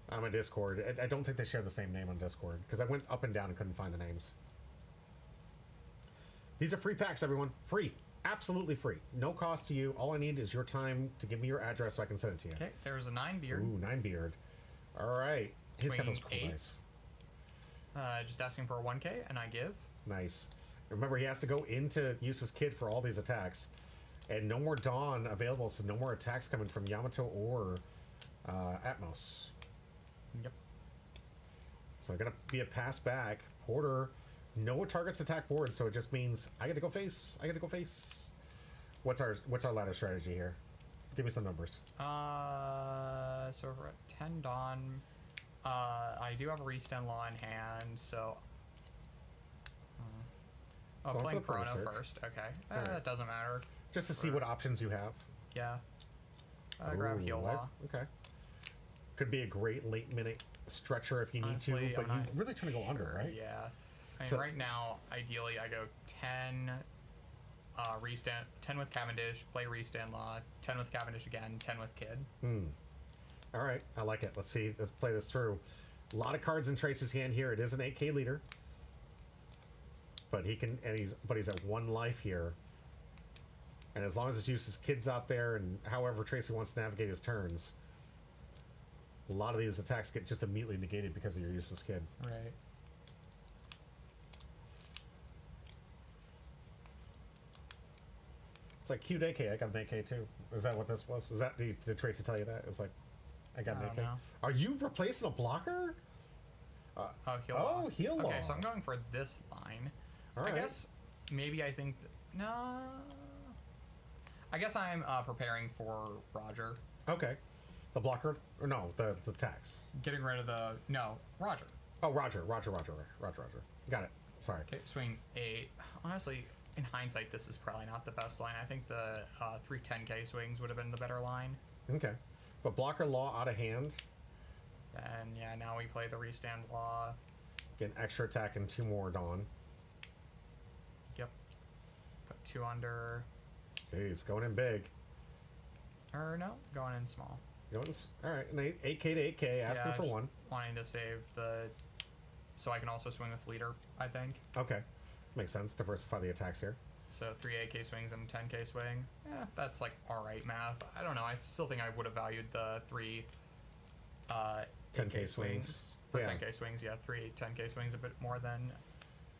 on my Discord. I don't think they share the same name on Discord because I went up and down and couldn't find the names. These are free packs, everyone. Free. Absolutely free. No cost to you. All I need is your time to give me your address so I can send it to you. Okay, there's a 9-beard. Ooh, 9-beard. All right. He's got those Swinging cool 8. eyes. Just asking for a 1K, and I give. Nice. Remember, he has to go into Yusa's Kid for all these attacks. And no more Dawn available, so no more attacks coming from Yamato or Atmos. Yep. So I'm going to be a pass back. Porter, no targets attack board, so it just means I get to go face. I get to go face. What's our ladder strategy here? Give me some numbers. So we're at 10 Dawn. I do have a Restand Law in hand, so... Oh, Going playing for the Chrono Pro Search. first. Okay. Alright. That doesn't matter. Just to see what options you have. Yeah. Grab Ooh, Heal Law. Okay. Could be a great late minute stretcher if you need Honestly, to, but I'm you're not- really trying to go under, right? Yeah. I mean, So- right now, ideally, I go 10 Restand, 10 with Cavendish, play Restand Law, 10 with Cavendish again, 10 with Kid. All right, I like it. Let's see. Let's play this through. A lot of cards in Trace's hand here. It is an 8K leader, but he's at 1 life here. And as long as it uses kids out there, and however Tracy wants to navigate his turns, a lot of these attacks get just immediately negated because of your useless kid. Right. It's like cute AK. I got an AK too. Is that what this was? Is that did Tracy tell you that? It's like I got an I AK. don't know. Are you replacing a blocker? Oh, Heal Law. Oh, Heal Law. Okay, so I'm going for this line. All right. I guess maybe I think... no. I guess I'm preparing for Roger. Okay. The blocker or no, the tax. Getting rid of the... No, Roger. Oh, Roger. Got it. Sorry. Okay, swing 8. Honestly, in hindsight, this is probably not the best line. I think the 3 10K swings would have been the better line. Okay. But blocker Law out of hand. And yeah, now we play the Restand Law. Get an extra attack and 2 more Dawn. Yep. Put 2 under. Jeez, going in big. Or no, going in small. All right, an 8K to 8K, asking for just 1. Wanting to save the... So I can also swing with leader, I think. Okay. Makes sense. Diversify the attacks here. So 3 AK swings and 10K swing. Yeah, that's like alright math. I don't know. I still think I would have valued the 3 10K AK swings. Or Yeah. 10K swings, yeah. 3 10K swings a bit more than...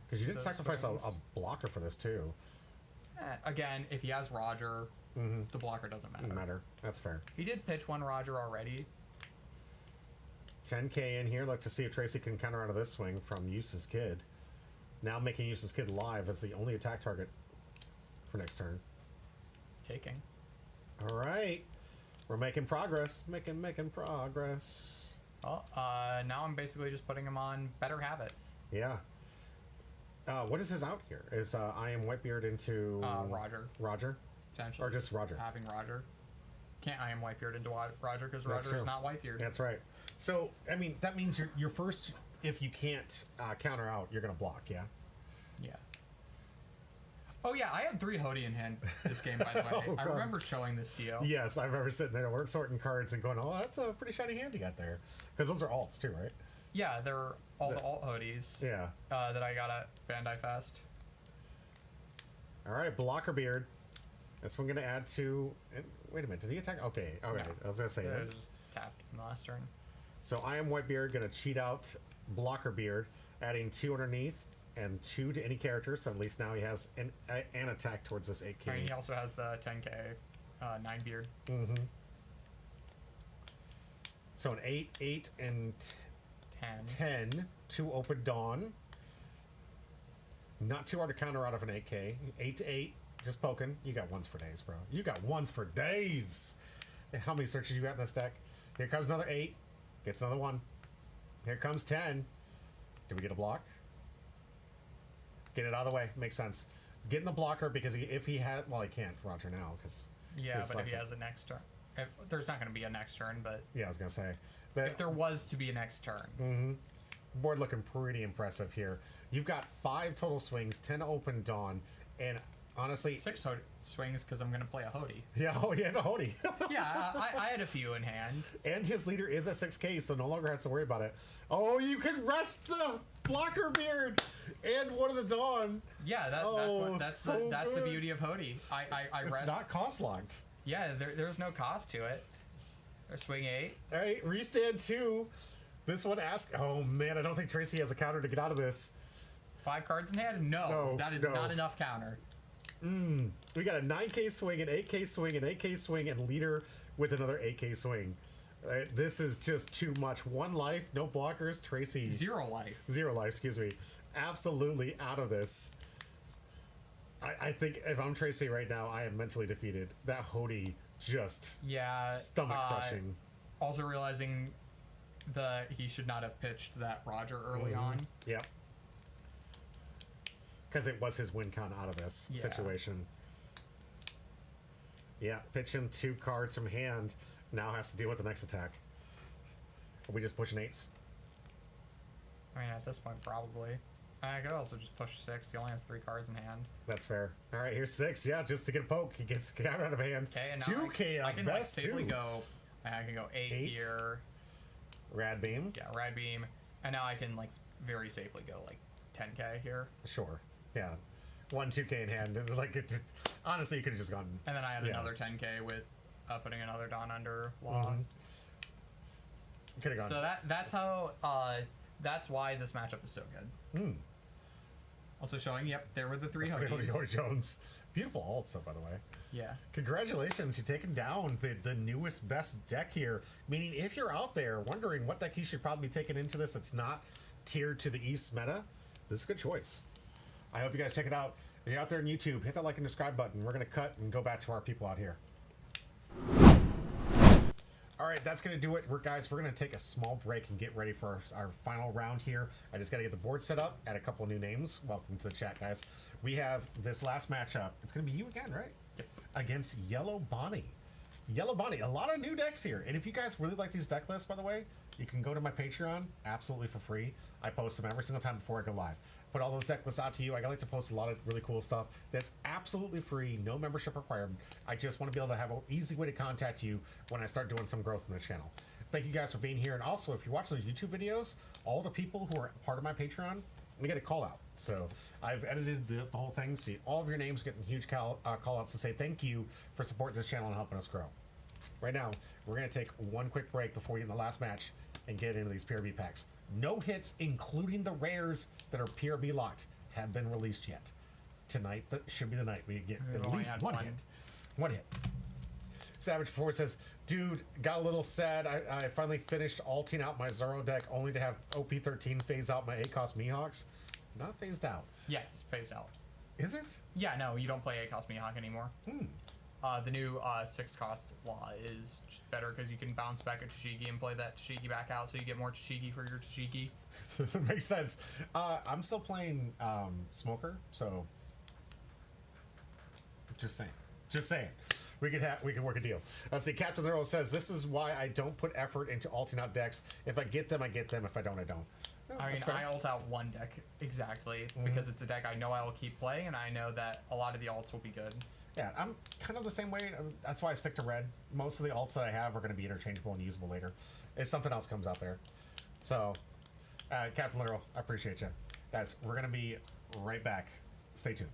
Because you did Those sacrifice a swings. blocker for this too. Again, if he has Roger, the blocker doesn't matter. Doesn't matter. That's fair. He did pitch 1 Roger already. 10K in here. Look to see if Tracy can counter out of this swing from Use's Kid. Now making Use's Kid live as the only attack target for next turn. Taking. All right. We're making progress. Making progress. Well, now I'm basically just putting him on Better Habit. Yeah. What is his out here? Is I Am Whitebeard into... Roger. Roger? Potentially. Or just Roger? Having Roger. Can't I Am Whitebeard into Roger because That's Roger is true. not Whitebeard. That's right. So, I mean, that means your first... If you can't counter out, you're going to block, yeah? Yeah. Oh yeah, I had 3 Hody in hand this game, by the way. Oh, I God. remember showing this to you. Yes, I remember sitting there sorting cards and going, oh, that's a pretty shiny hand you got there. Because those are alts too, right? Yeah, they're all the alt hoodies. Yeah. That I got at Bandai Fest. All right, Blocker Beard. This one gonna add to. Wait a minute, did he attack? Okay, all right. No. I was gonna say. It was just tapped from the last turn. So I am Whitebeard, gonna cheat out Blocker Beard, adding 2 underneath and 2 to any character. So at least now he has an attack towards this 8K. And he also has the 10k 9 beard. So an 8, 8, and 10. 10. 2 Open Dawn. Not too hard to counter out of an 8K. 8 to 8. Just poking. You got ones for days, bro. You got ones for days. How many searches you got in this deck? Here comes another 8. Gets another 1. Here comes 10. Do we get a block? Get it out of the way. Makes sense. Get in the blocker because if he had... Well, he can't, Roger, now. Because Yeah, but if he has a next turn. There's not going to be a next turn, but... Yeah, I was going to say. If there was to be a next turn. Board looking pretty impressive here. You've got 5 total swings, 10 Open Dawn, and honestly... 6 swings because I'm going to play a Hody. Yeah, oh yeah, no Hody. Yeah, I had a few in hand. And his leader is at 6K, so no longer has to worry about it. Oh, you can rest the Blocker Beard and one of the Dawn. Yeah, that's the beauty of Hody. I It's rest. not cost locked. Yeah, there's no cost to it. Or swing 8. All right, restand 2. This one asks... Oh, man, I don't think Tracy has a counter to get out of this. 5 cards in hand? No, that is not enough counter. We got a 9K swing, an 8K swing, an 8K swing, and leader with another 8K swing. This is just too much. 1 life, no blockers. Tracy... 0 life. 0 life, excuse me. Absolutely out of this. I think if I'm Tracy right now, I am mentally defeated. That Hody just... Yeah. Stomach crushing. Also realizing that he should not have pitched that Roger early on. Yep. Because it was his win con out of this situation. Yeah, pitching 2 cards from hand. Now has to deal with the next attack. Are we just pushing 8s? I mean, at this point, probably. I could also just push 6. He only has 3 cards in hand. That's fair. All right, here's 6. Yeah, just to get a poke. He gets counter out of hand. Okay, and now 2K I on can best, safely too. go. I can go 8 here. Rad Beam. Yeah, Rad Beam. And now I can, very safely go, 10k here. Sure. Yeah. 1 2K in hand. Honestly, you could have just gone. And then I had another 10k with putting another Dawn under Law. Could have gone. So that's how. That's why this matchup is so good. Also showing, yep, there were the 3 Hodies. Jones. Beautiful alt stuff, by the way. Yeah. Congratulations, you've taken down the newest best deck here. Meaning, if you're out there wondering what deck you should probably be taking into this, it's not tiered to the East meta, this is a good choice. I hope you guys check it out. If you're out there on YouTube, hit that like and subscribe button. We're going to cut and go back to our people out here. All right, that's going to do it. Guys, we're going to take a small break and get ready for our final round here. I just got to get the board set up, add a couple new names. Welcome to the chat, guys. We have this last matchup. It's going to be you again, right? Yep. Against Yellow Bonnie. Yellow Bonnie, a lot of new decks here. And if you guys really like these deck lists, by the way, you can go to my Patreon absolutely for free. I post them every single time before I go live. Put all those deck lists out to you. I like to post a lot of really cool stuff that's absolutely free, no membership required. I just want to be able to have an easy way to contact you when I start doing some growth in the channel. Thank you guys for being here. And also, if you watch those YouTube videos, all the people who are part of my Patreon, we get a call out. So I've edited the whole thing. See all of your names getting huge call outs to say thank you for supporting this channel and helping us grow. Right now, we're going to take one quick break before we get in the last match and get into these PRB packs. No hits, including the rares that are PRB locked, have been released yet. Tonight should be the night we get at least one hit. One hit. Savage 4 says, dude, got a little sad. I finally finished alting out my Zoro deck only to have OP13 phase out my 8-cost Mihawks. Not phased out. Yes, phased out. Is it? Yeah, no, you don't play 8-cost Mihawk anymore. The new 6-cost Law is just better because you can bounce back a Tashigi and play that Tashigi back out so you get more Tashigi for your Tashigi. Makes sense. I'm still playing Smoker, so just saying. Just saying. We can work a deal. Let's see. Captain Earl says, this is why I don't put effort into alting out decks. If I get them, I get them. If I don't, I don't. No, I mean, I ult out one deck exactly because it's a deck I know I will keep playing and I know that a lot of the alts will be good. Yeah, I'm kind of the same way. That's why I stick to red. Most of the alts that I have are going to be interchangeable and usable later. If something else comes out there. So, Captain Literal, I appreciate you. Guys, we're going to be right back. Stay tuned.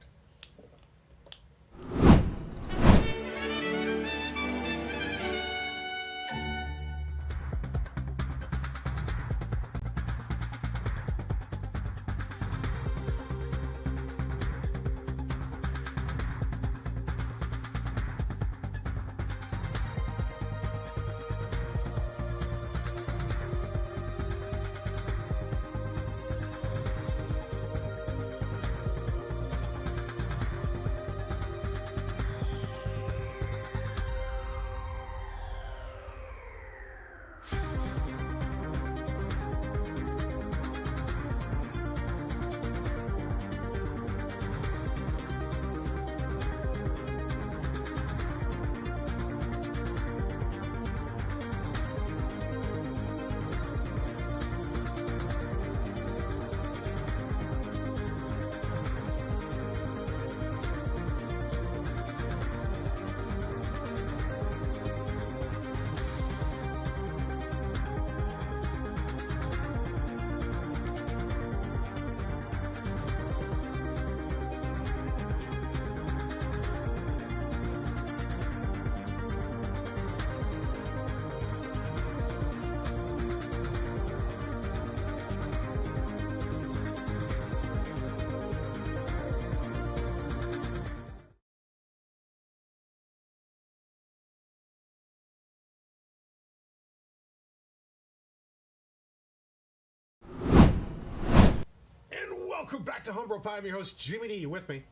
Welcome back to Homebrew Pie. I'm your host, Jimmy D. With me.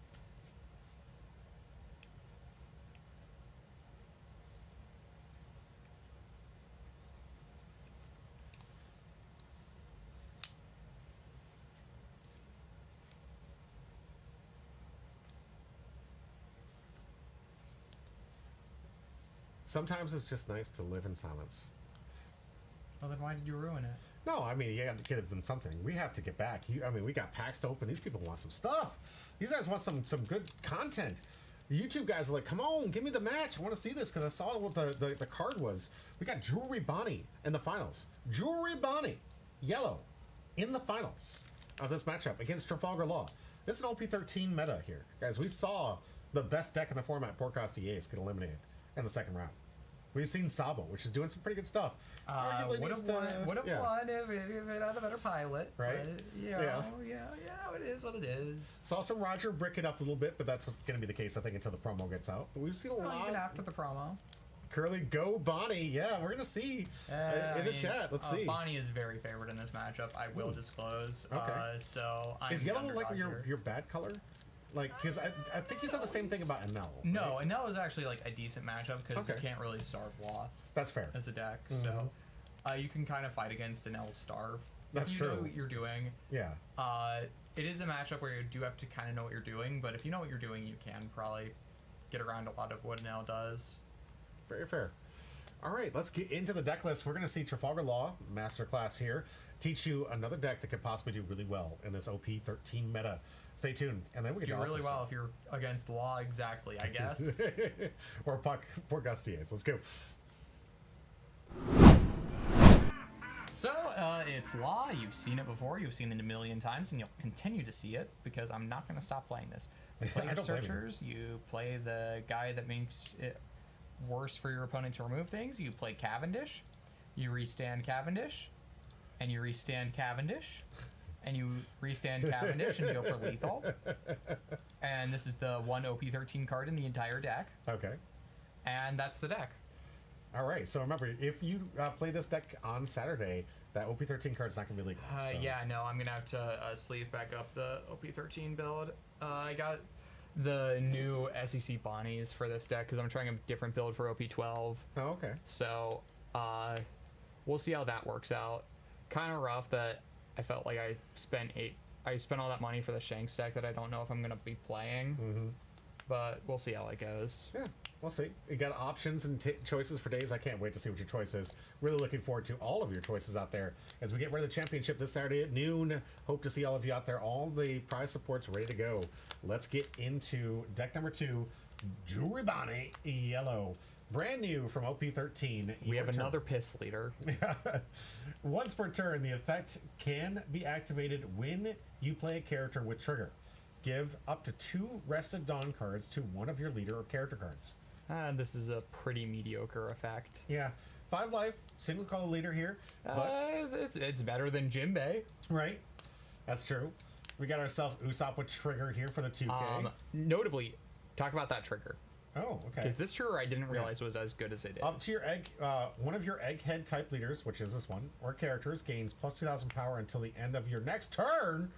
Sometimes it's just nice to live in silence. Well, then why did you ruin it? No, I mean, you got to give them something. We have to get back. I mean, we got packs to open. These people want some stuff. These guys want some good content. The YouTube guys are like, come on, give me the match. I want to see this because I saw what the card was. We got Jewelry Bonnie in the finals. Jewelry Bonnie, yellow, in the finals of this matchup against Trafalgar Law. This is an OP13 meta here. Guys, we saw the best deck in the format, Porcosti Ace, get eliminated in the second round. We've seen Sabo, which is doing some pretty good stuff. Would have won if it had a better pilot. Right? But, it is what it is. Saw some Roger brick it up a little bit, but that's going to be the case, I think, until the promo gets out. But we've seen a lot. Even after the promo. Curly, go Bonnie. Yeah, we're going to see in the chat. Let's see. Bonnie is very favored in this matchup. I will disclose. Okay. So I'm is yellow the like underdog your bad color? Like, because I think you said the same thing about Enel. No, Enel is actually like a decent matchup because Okay. you can't really starve Law That's fair. as a deck. So you can kind of fight against Enel's starve. That's if you know true. what you're doing. Yeah. It is a matchup where you do have to kind of know what you're doing, but if you know what you're doing, you can probably get around a lot of what Enel does. Very fair. All right, let's get into the deck list. We're going to see Trafalgar Law, masterclass here, teach you another deck that could possibly do really well in this OP13 meta. Stay tuned, and then we can Do really well if you're against Law, exactly, I guess. or Porcosti. Let's go. So, it's Law. You've seen it before. You've seen it a million times, and you'll continue to see it because I'm not going to stop playing this. You play I your don't blame you. searchers. You play the guy that makes it worse for your opponent to remove things. You play Cavendish. You restand Cavendish. And you restand Cavendish. And you restand Cavendish and go for lethal. And this is the one OP13 card in the entire deck. Okay. And that's the deck. All right. So remember, if you play this deck on Saturday, that OP13 card is not going to be legal. So. Yeah, no, I'm going to have to sleeve back up the OP13 build. I got the new SEC Bonnies for this deck because I'm trying a different build for OP12. Oh, okay. So we'll see how that works out. Kind of rough that I felt like I spent all that money for the Shanks deck that I don't know if I'm going to be playing. But we'll see how it goes. Yeah, we'll see. You got options and choices for days. I can't wait to see what your choice is. Really looking forward to all of your choices out there as we get ready to the championship this Saturday at noon. Hope to see all of you out there. All the prize support's ready to go. Let's get into deck number 2, Jewelry Bonnie, yellow. Brand new from OP13. We have your turn. another piss leader. Once per turn, the effect can be activated when you play a character with trigger. Give up to 2 Rested Dawn cards to one of your leader or character cards. This is a pretty mediocre effect. Yeah, 5 life, single color leader here. But, It's better than Jinbei. right, that's true. We got ourselves Usopp with trigger here for the 2K. Notably, talk about that trigger. Oh, okay. Because this trigger I didn't realize was as good as it is. Up to your one of your egghead type leaders, which is this one, or characters, gains plus 2,000 power until the end of your next turn.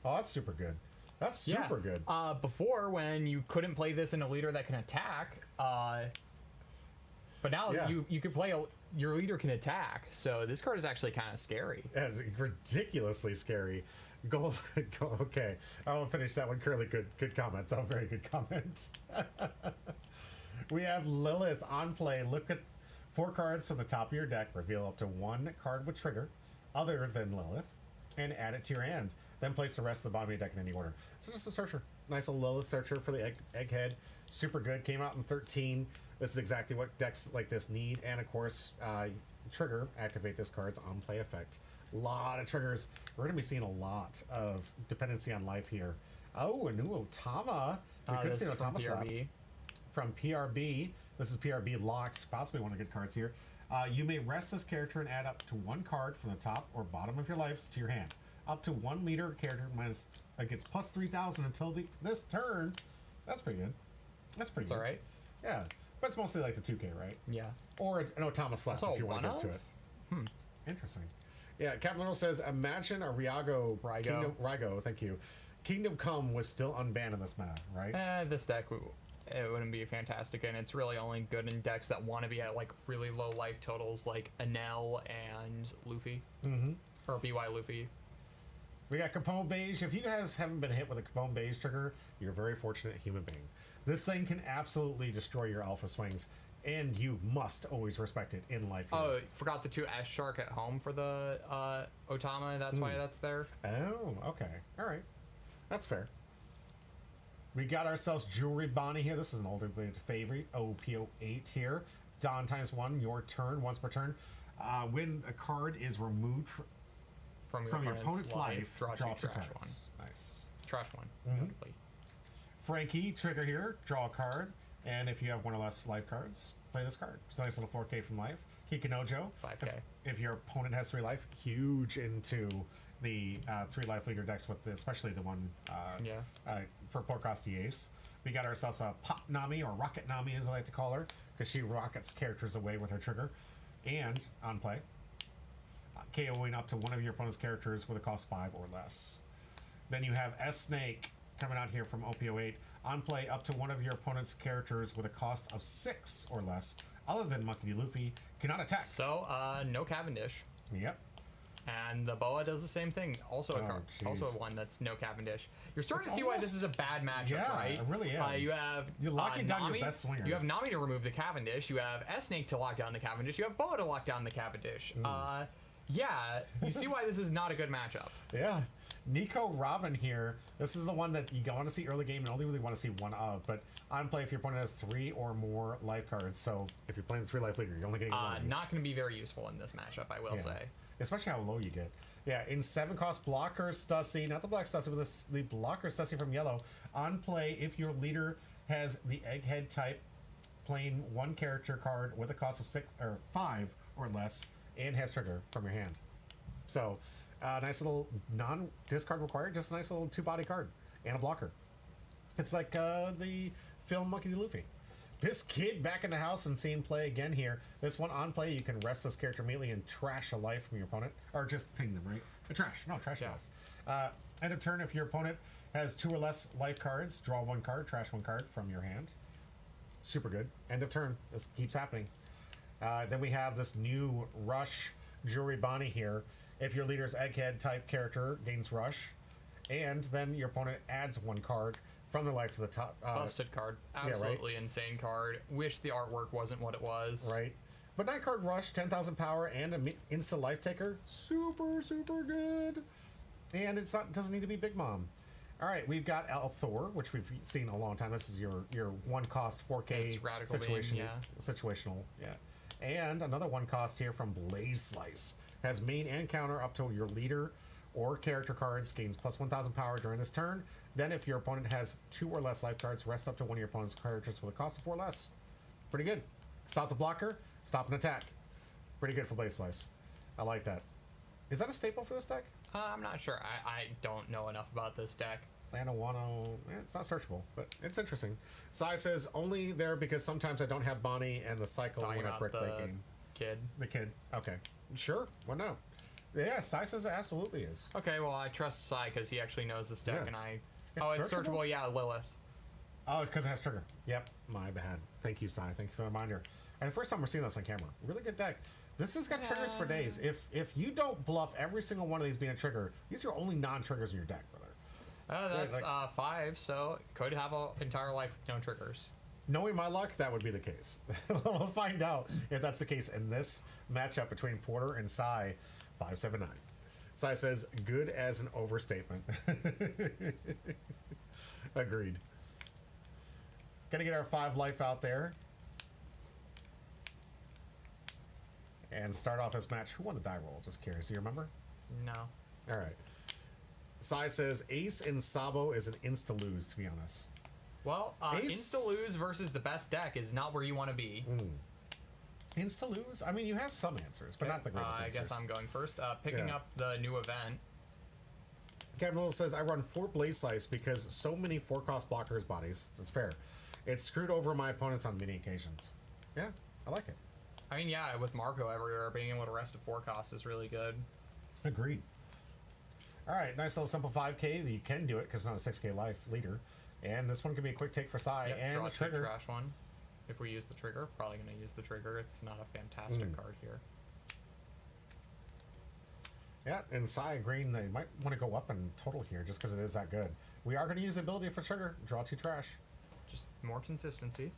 Oh, that's super good. That's super good. Before, when you couldn't play this in a leader that can attack, but now Yeah. you can play your leader can attack. So this card is actually kind of scary. That's ridiculously scary. Gold. Okay, I won't finish that one. Curly, good comment though. Very good comment. We have Lilith on play. Look at 4 cards from the top of your deck. Reveal up to 1 card with trigger, other than Lilith, and add it to your hand. Then place the rest of the bottom of your deck in any order. So just a searcher. Nice little Lilith searcher for the egghead. Super good. Came out in 13. This is exactly what decks like this need. And of course, trigger. Activate this card's on play effect. A lot of triggers. We're going to be seeing a lot of dependency on life here. Oh, a new Otama. We could This see is an from Otama slot. PRB. From PRB. This is PRB locked. Possibly one of the good cards here. You may rest this character and add up to 1 card from the top or bottom of your lives to your hand. Up to 1 leader character minus gets plus 3,000 until this turn. That's pretty good. That's pretty It's good. all right. Yeah, but it's mostly like the 2K, right? Yeah. Or an Otama slap Also if you want to one get to of? it. Interesting. Yeah, Captain Little says, imagine a Rygo. Rygo. Rygo, thank you. Kingdom Come was still unbanned in this meta, right? This deck, it wouldn't be fantastic, and it's really only good in decks that want to be at like really low life totals, like Enel and Luffy, or BY Luffy. We got Capone Beige. If you guys haven't been hit with a Capone Beige trigger, you're a very fortunate human being. This thing can absolutely destroy your alpha swings, and you must always respect it in life. Oh, forgot the 2 S Shark at home for the Otama. That's why that's there. Oh, okay. All right. That's fair. We got ourselves Jewelry Bonnie here. This is an older favorite. OP08 here. Dawn ×1, your turn, once per turn. When a card is removed From your opponent's life, draw 2 2 trash cards. one. Nice. Trash one. Notably. Frankie, trigger here, draw a card, and if you have 1 or less life cards, play this card. It's a nice little 4K from life. Kikinojo, 5K. If your opponent has 3 life, huge into the 3 life leader decks with especially the one for poor cost Ace. We got ourselves a Pop Nami, or Rocket Nami as I like to call her, because she rockets characters away with her trigger. And on play, KOing up to 1 of your opponent's characters with a cost 5 or less. Then you have S Snake coming out here from OP08. On play, up to 1 of your opponent's characters with a cost of 6 or less, other than Monkey D. Luffy, cannot attack. So, no Cavendish. Yep. And the Boa does the same thing. Also a card. jeez. Also one that's no Cavendish. You're starting It's to see why almost- this is a bad matchup, Yeah, right? I really am. You have You're locking down your Nami. best swinger. You have Nami to remove the Cavendish. You have S-Snake to lock down the Cavendish. You have Boa to lock down the Cavendish. Yeah, you see why this is not a good matchup. Yeah. Nico Robin here. This is the one that you want to see early game and only really want to see 1 of. But on play, if your opponent has 3 or more life cards, so if you're playing the 3 life leader, you're only getting 1 of these. Not going to be very useful in this matchup, I will Yeah. say. Especially how low you get. Yeah, in 7 cost blocker Stussy, not the black Stussy, but the blocker Stussy from yellow. On play, if your leader has the egghead type, playing 1 character card with a cost of 6 or 5 or less, and has trigger from your hand. So, nice little non-discard required, just a nice little 2-body card and a blocker. It's like the film Monkey D. Luffy. This kid back in the house and seeing play again here. This one on play, you can rest this character immediately and trash a life from your opponent. Or just ping them, right? Trash Yeah. life. End of turn, if your opponent has 2 or less life cards, draw 1 card, trash 1 card from your hand. Super good. End of turn. This keeps happening. Then we have this new Rush Jewelry Bonnie here. If your leader's egghead type character gains Rush, and then your opponent adds 1 card from the life to the top. Busted card. right. Absolutely insane card. Wish the artwork wasn't what it was. Right. But 9 card Rush, 10,000 power, and an instant life taker. Super, super good. And doesn't need to be Big Mom. All right, we've got Thor, which we've seen a long time. This is your one cost 4K It's radical situation, beam, situational, yeah. And another one cost here from Blaze Slice. Has main and counter up to your leader or character cards, gains plus 1,000 power during this turn. Then if your opponent has 2 or less life cards, rest up to one of your opponent's characters with a cost of 4 less. Pretty good. Stop the blocker, stop an attack. Pretty good for Blaze Slice. I like that. Is that a staple for this deck? I'm not sure. I don't know enough about this deck. Land of Wano, it's not searchable, but it's interesting. Sai says only there because sometimes I don't have Bonnie and the cycle Talking when I about brick the that game. kid. The kid. Okay. Sure. Why not? Yeah, Sai says it absolutely is. Okay, well, I trust Sai because he actually knows this deck, Yeah. and I... It's it's searchable? searchable? Yeah, Lilith. Oh, it's because it has trigger. Yep. My bad. Thank you, Sai. Thank you for the reminder. And the first time we're seeing this on camera. Really good deck. This has got triggers for days. If you don't bluff every single one of these being a trigger, these are only non-triggers in your deck, brother. That's like- 5, so it could have an entire life with no triggers. Knowing my luck, that would be the case. We'll find out if that's the case in this matchup between Porter and Sai, 579. Sai says, good as an overstatement. Agreed. Gonna get our 5 life out there. And start off this match. Who won the die roll? Just curious. Do you remember? No. All right. Sai says, Ace in Sabo is an insta-lose, to be honest. Well, Ace- insta-lose versus the best deck is not where you want to be. Insta-lose? I mean, you have some answers, but not the greatest I answers. guess I'm going first. Picking Yeah. up the new event. Captain Little says, I run 4 Blaze Slice because so many 4-cost blockers bodies. That's fair. It's screwed over my opponents on many occasions. Yeah, I like it. I mean, yeah, with Marco everywhere, being able to rest at 4 cost is really good. Agreed. All right, nice little simple 5K. You can do it because it's not a 6K life leader. And this one can be a quick take for Sai. Yep, And draw the a cheap trigger. trash one. If we use the trigger, probably going to use the trigger. It's not a fantastic card here. Yeah, and Sai agreeing they might want to go up in total here just because it is that good. We are going to use the ability for trigger. Draw 2 trash. Just more consistency.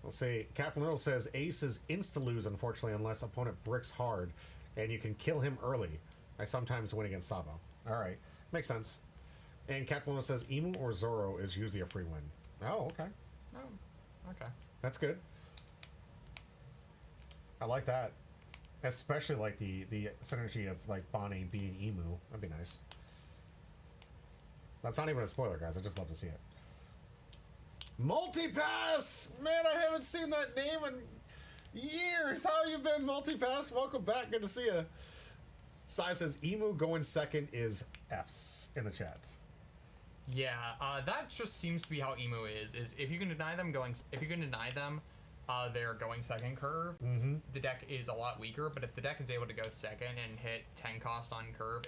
We'll see. Captain Little says Ace is insta-lose, unfortunately, unless opponent bricks hard, and you can kill him early. I sometimes win against Sabo. All right, makes sense. And Captain Little says Emu or Zoro is usually a free win. Oh, okay, Oh, okay. that's good. I like that, especially like the synergy of like Bonnie being Emu. That'd be nice. That's not even a spoiler, guys. I just love to see it. Multipass! Man, I haven't seen that name in years. How you been, Multipass? Welcome back. Good to see you. Sai says Emu going second is F's in the chat. Yeah, that just seems to be how Emu is if you can deny them their going second curve, the deck is a lot weaker, but if the deck is able to go second and hit 10 cost on curve,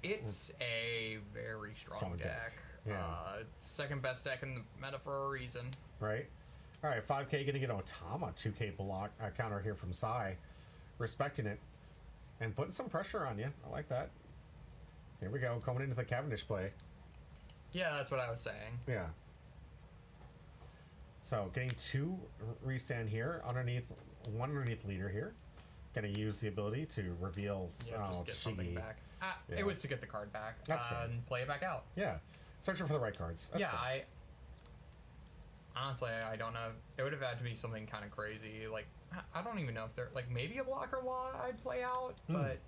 it's a very strong deck. Yeah. Second best deck in the meta for a reason. Right? All right, 5K gonna get Otama 2K block counter here from Sai. Respecting it. And putting some pressure on you. I like that. Here we go, coming into the Cavendish play. Yeah, that's what I was saying. Yeah. So getting 2 restand here underneath, 1 underneath leader here. Gonna use the ability to reveal Yeah, just get something Shigi. back. Yeah. It was to get the card back That's fair. and play it back out. Yeah. Searching for the right cards. That's yeah, fair. honestly, I don't know. It would have had to be something kind of crazy. Like, I don't even know if they're like maybe a blocker law I'd play out, but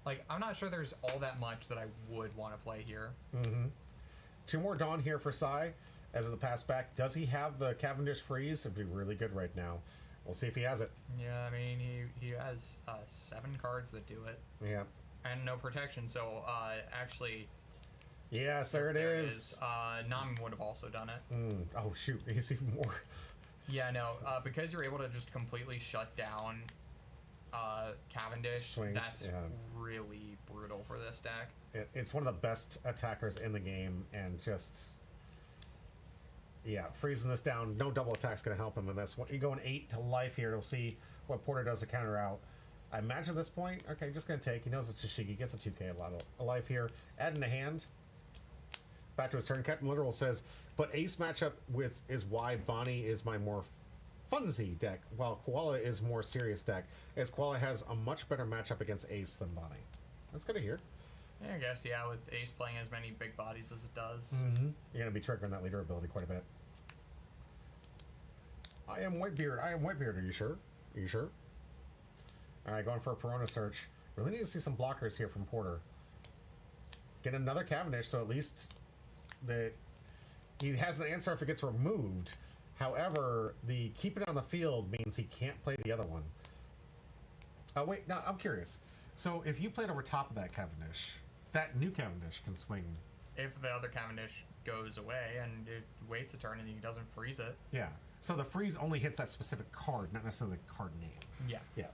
like I'm not sure there's all that much that I would want to play here. 2 more Dawn here for Sai. As of the pass back, does he have the Cavendish freeze? It'd be really good right now. We'll see if he has it. Yeah, I mean he has 7 cards that do it Yeah. and no protection. So actually, Yes, there it is. Nami would have also done it. Oh shoot, he's even more. Yeah, no, because you're able to just completely shut down Cavendish. Swings, That's yeah. really brutal for this deck. It's one of the best attackers in the game, and just freezing this down. No double attack's gonna help him in this. You go an 8 to life here. We'll see what Porter does to counter out. I imagine at this point, okay, just gonna take. He knows it's Shigi. Gets a 2K, a lot of life here. Adding a hand. Back to his turn. Captain Literal says, but Ace matchup with is why Bonnie is my more funsy deck, while Koala is more serious deck, as Koala has a much better matchup against Ace than Bonnie. That's good to hear. Yeah, I guess, yeah, with Ace playing as many big bodies as it does. You're going to be triggering that leader ability quite a bit. I am Whitebeard. I am Whitebeard. Are you sure? Are you sure? Alright, going for a Perona search. Really need to see some blockers here from Porter. Get another Cavendish, so at least that he has an answer if it gets removed. However, the keep it on the field means he can't play the other one. Oh, wait, no, I'm curious. So if you played over top of that Cavendish, that new Cavendish can swing. If the other Cavendish goes away and it waits a turn and he doesn't freeze it. Yeah. So the freeze only hits that specific card, not necessarily the card name. Yeah. Yeah.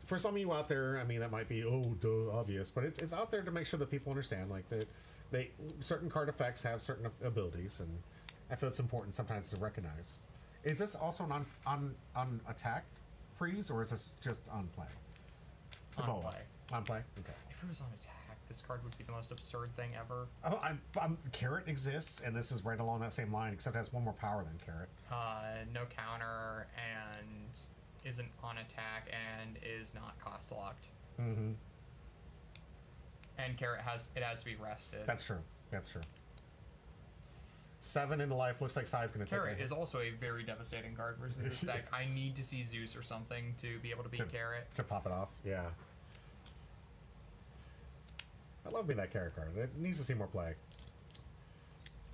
For some of you out there, I mean, that might be, oh, duh, obvious, but it's out there to make sure that people understand, like, that certain card effects have certain abilities, and I feel it's important sometimes to recognize. Is this also an on attack freeze, or is this just on play? On play. On play? Okay. If it was on attack, this card would be the most absurd thing ever. Carrot exists, and this is right along that same line, except it has one more power than Carrot. No counter, and isn't on attack, and is not cost locked. Mm-hmm. And Carrot has to be rested. That's true. That's true. 7 into life. Looks like Sai's going to take Carrot it. is also a very devastating card versus this deck. I need to see Zeus or something to be able to beat Carrot. To pop it off, yeah. I love being that Carrot card. It needs to see more play.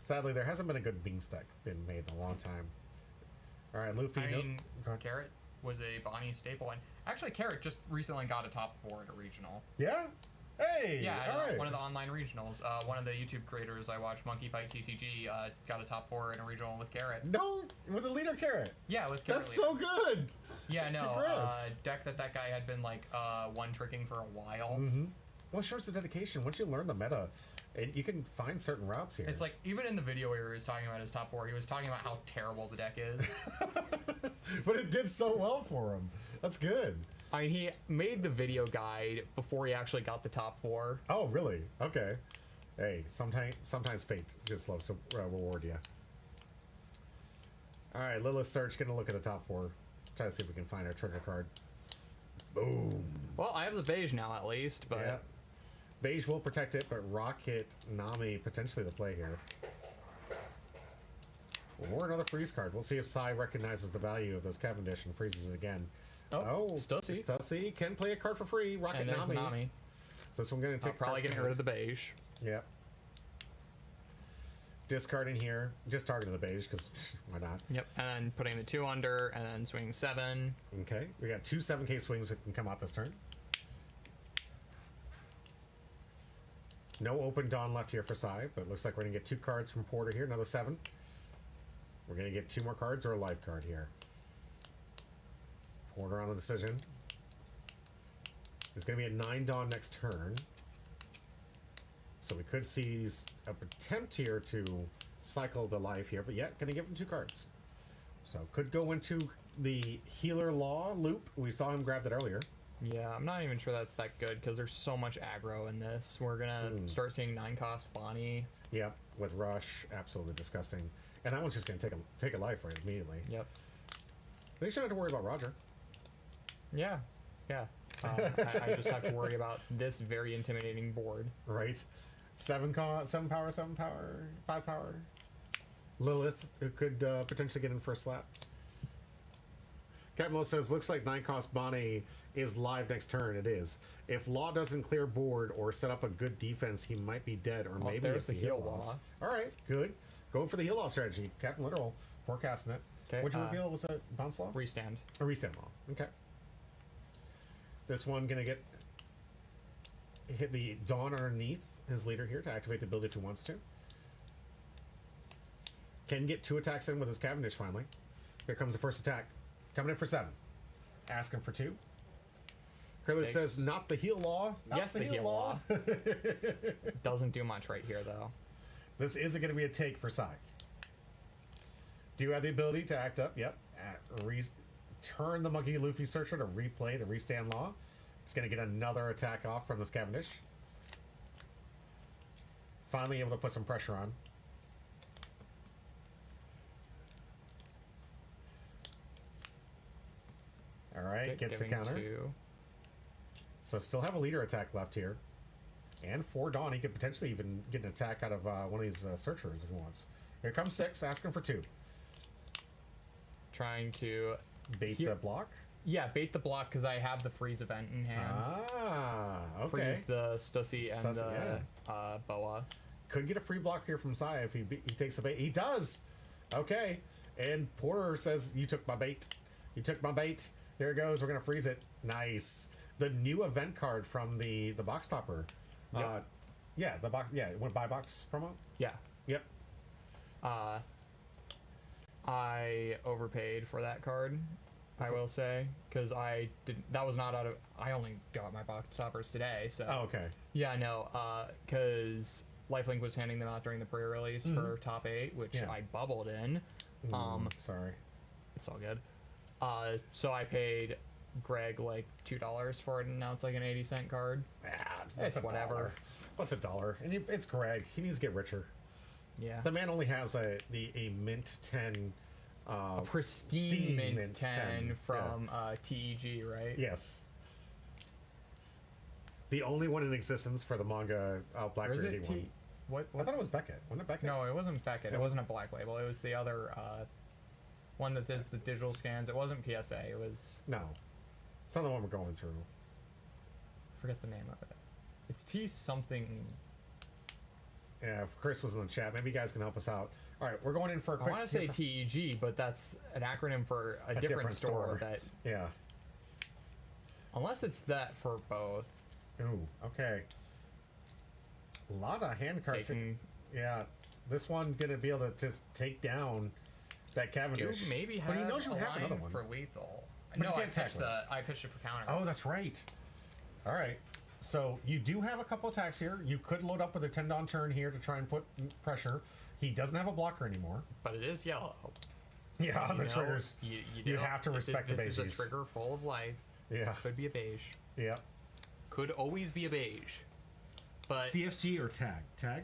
Sadly, there hasn't been a good Beans deck been made in a long time. All right, Luffy. I mean, Nope. Carrot was a Bonnie staple, and actually, Carrot just recently got a top 4 at a regional. Yeah. Hey. Yeah, all right. one of the online regionals. One of the YouTube creators I watch, Monkey Fight TCG, got a top 4 in a regional with Carrot. No, with the leader Carrot. Yeah, with Carrot. That's leader. so good. Yeah, no. Congrats. Deck that guy had been like one tricking for a while. Mm-hmm. Well, it shows the dedication. Once you learn the meta, and you can find certain routes here. It's like, even in the video where he was talking about his top 4, he was talking about how terrible the deck is. But it did so well for him. That's good. I mean, he made the video guide before he actually got the top 4. Oh, really? Okay. Hey, sometimes fate just loves to reward you. All right, Lilith Search, gonna look at the top 4. Try to see if we can find our trigger card. Boom. Well, I have the beige now at least, but Yeah. Beige will protect it, but Rocket, Nami, potentially the play here. Or another freeze card. We'll see if Sai recognizes the value of those Cavendish and freezes it again. Oh, Stussy. Stussy can play a card for free. Rocket and there's Nami. Nami. So this one going to take Probably getting rid of the beige. Yep. Discarding here. Just targeting the beige, because why not? Yep, and then putting the 2 under, and then swinging 7. Okay, we got 2 7K swings that can come out this turn. No open Dawn left here for Sai, but it looks like we're going to get 2 cards from Porter here. Another 7. We're going to get 2 more cards or a life card here. Porter on the decision. There's going to be a 9 Dawn next turn. So we could see a attempt here to cycle the life here, but yet going to give him 2 cards. So could go into the Healer Law loop. We saw him grab that earlier. Yeah, I'm not even sure that's that good because there's so much aggro in this. We're gonna start seeing 9-cost Bonnie. Yep, with Rush, absolutely disgusting. And that one's just going to take a life right immediately. Yep. They shouldn't have to worry about Roger. Yeah. Yeah. I just have to worry about this very intimidating board. Right? 7 power, 5 power. Lilith, who could potentially get in for a slap. Catmo says, looks like 9-cost Bonnie is live next turn. It is. If Law doesn't clear board or set up a good defense, he might be dead, or maybe there's if the heal loss. Law. All right, good. Going for the heal Law strategy. Captain Literal, forecasting it. Okay, What'd you reveal? Was it Bounce Law? Restand. A restand Law. Okay. This one going to hit the Dawn underneath his leader here to activate the ability if he wants to. Can get 2 attacks in with his Cavendish finally. Here comes the first attack. Coming in for 7. Asking for 2. Curly says, not the heal law. Not Yes, the heal law. Doesn't do much right here, though. This isn't going to be a take for Sai. Do you have the ability to act up? Yep. Turn the Monkey Luffy Searcher to replay the restand law. He's going to get another attack off from this Cavendish. Finally able to put some pressure on. All right, gets the counter. 2. So still have a leader attack left here. And 4 Dawn, he could potentially even get an attack out of one of these searchers if he wants. Here comes 6, asking for 2. Trying to Bait the block? Yeah, bait the block because I have the freeze event in hand. Ah, okay. Freeze the Stussy and Stussy, the yeah. Boa. Could get a free block here from Sai if he takes the bait. He does! Okay. And Porter says, you took my bait. You took my bait. Here it goes. We're going to freeze it. Nice. The new event card from the box topper. Yep. Yeah, the box. Yeah, what, buy box promo? Yeah. Yep. I overpaid for that card, I will say, because I didn't. That was not out of. I only got my box toppers today, so. Oh, okay. Yeah, no, because Lifelink was handing them out during the pre-release for top 8, which Yeah. I bubbled in. Sorry. It's all good. So I paid Greg like $2 for it, and now it's like an 80-cent card. It's whatever. $1. What's $1? And it's Greg. He needs to get richer. Yeah. The man only has a mint 10. A pristine mint 10 from TEG, right? Yes. The only one in existence for the manga Or is Blackberry it one. What? I thought it was Beckett. Wasn't it Beckett? No, it wasn't Beckett. It wasn't a black label. It was the other one that does the digital scans. It wasn't PSA. It was. No. It's not the one we're going through. Forget the name of it. It's T something. Yeah, if Chris was in the chat, maybe you guys can help us out. All right, we're going in for a I quick... want to say TEG, but that's an acronym for a different store. That Yeah. unless it's that for both. Ooh, okay. A lot of hand cards. Taking, Yeah. This one going to be able to just take down that Cavendish. dude, maybe But have he knows you a have line another one. for lethal. But you No, can't tackle I pitched it for counter. Oh, that's right. All right. So you do have a couple attacks here. You could load up with a 10 Dawn turn here to try and put pressure. He doesn't have a blocker anymore. But it is yellow. Yeah, on the You know, triggers. You have to respect the This is a beiges. trigger full of life. Yeah. Could be a beige. Yeah. Could always be a beige. But CSG or tag? Tag?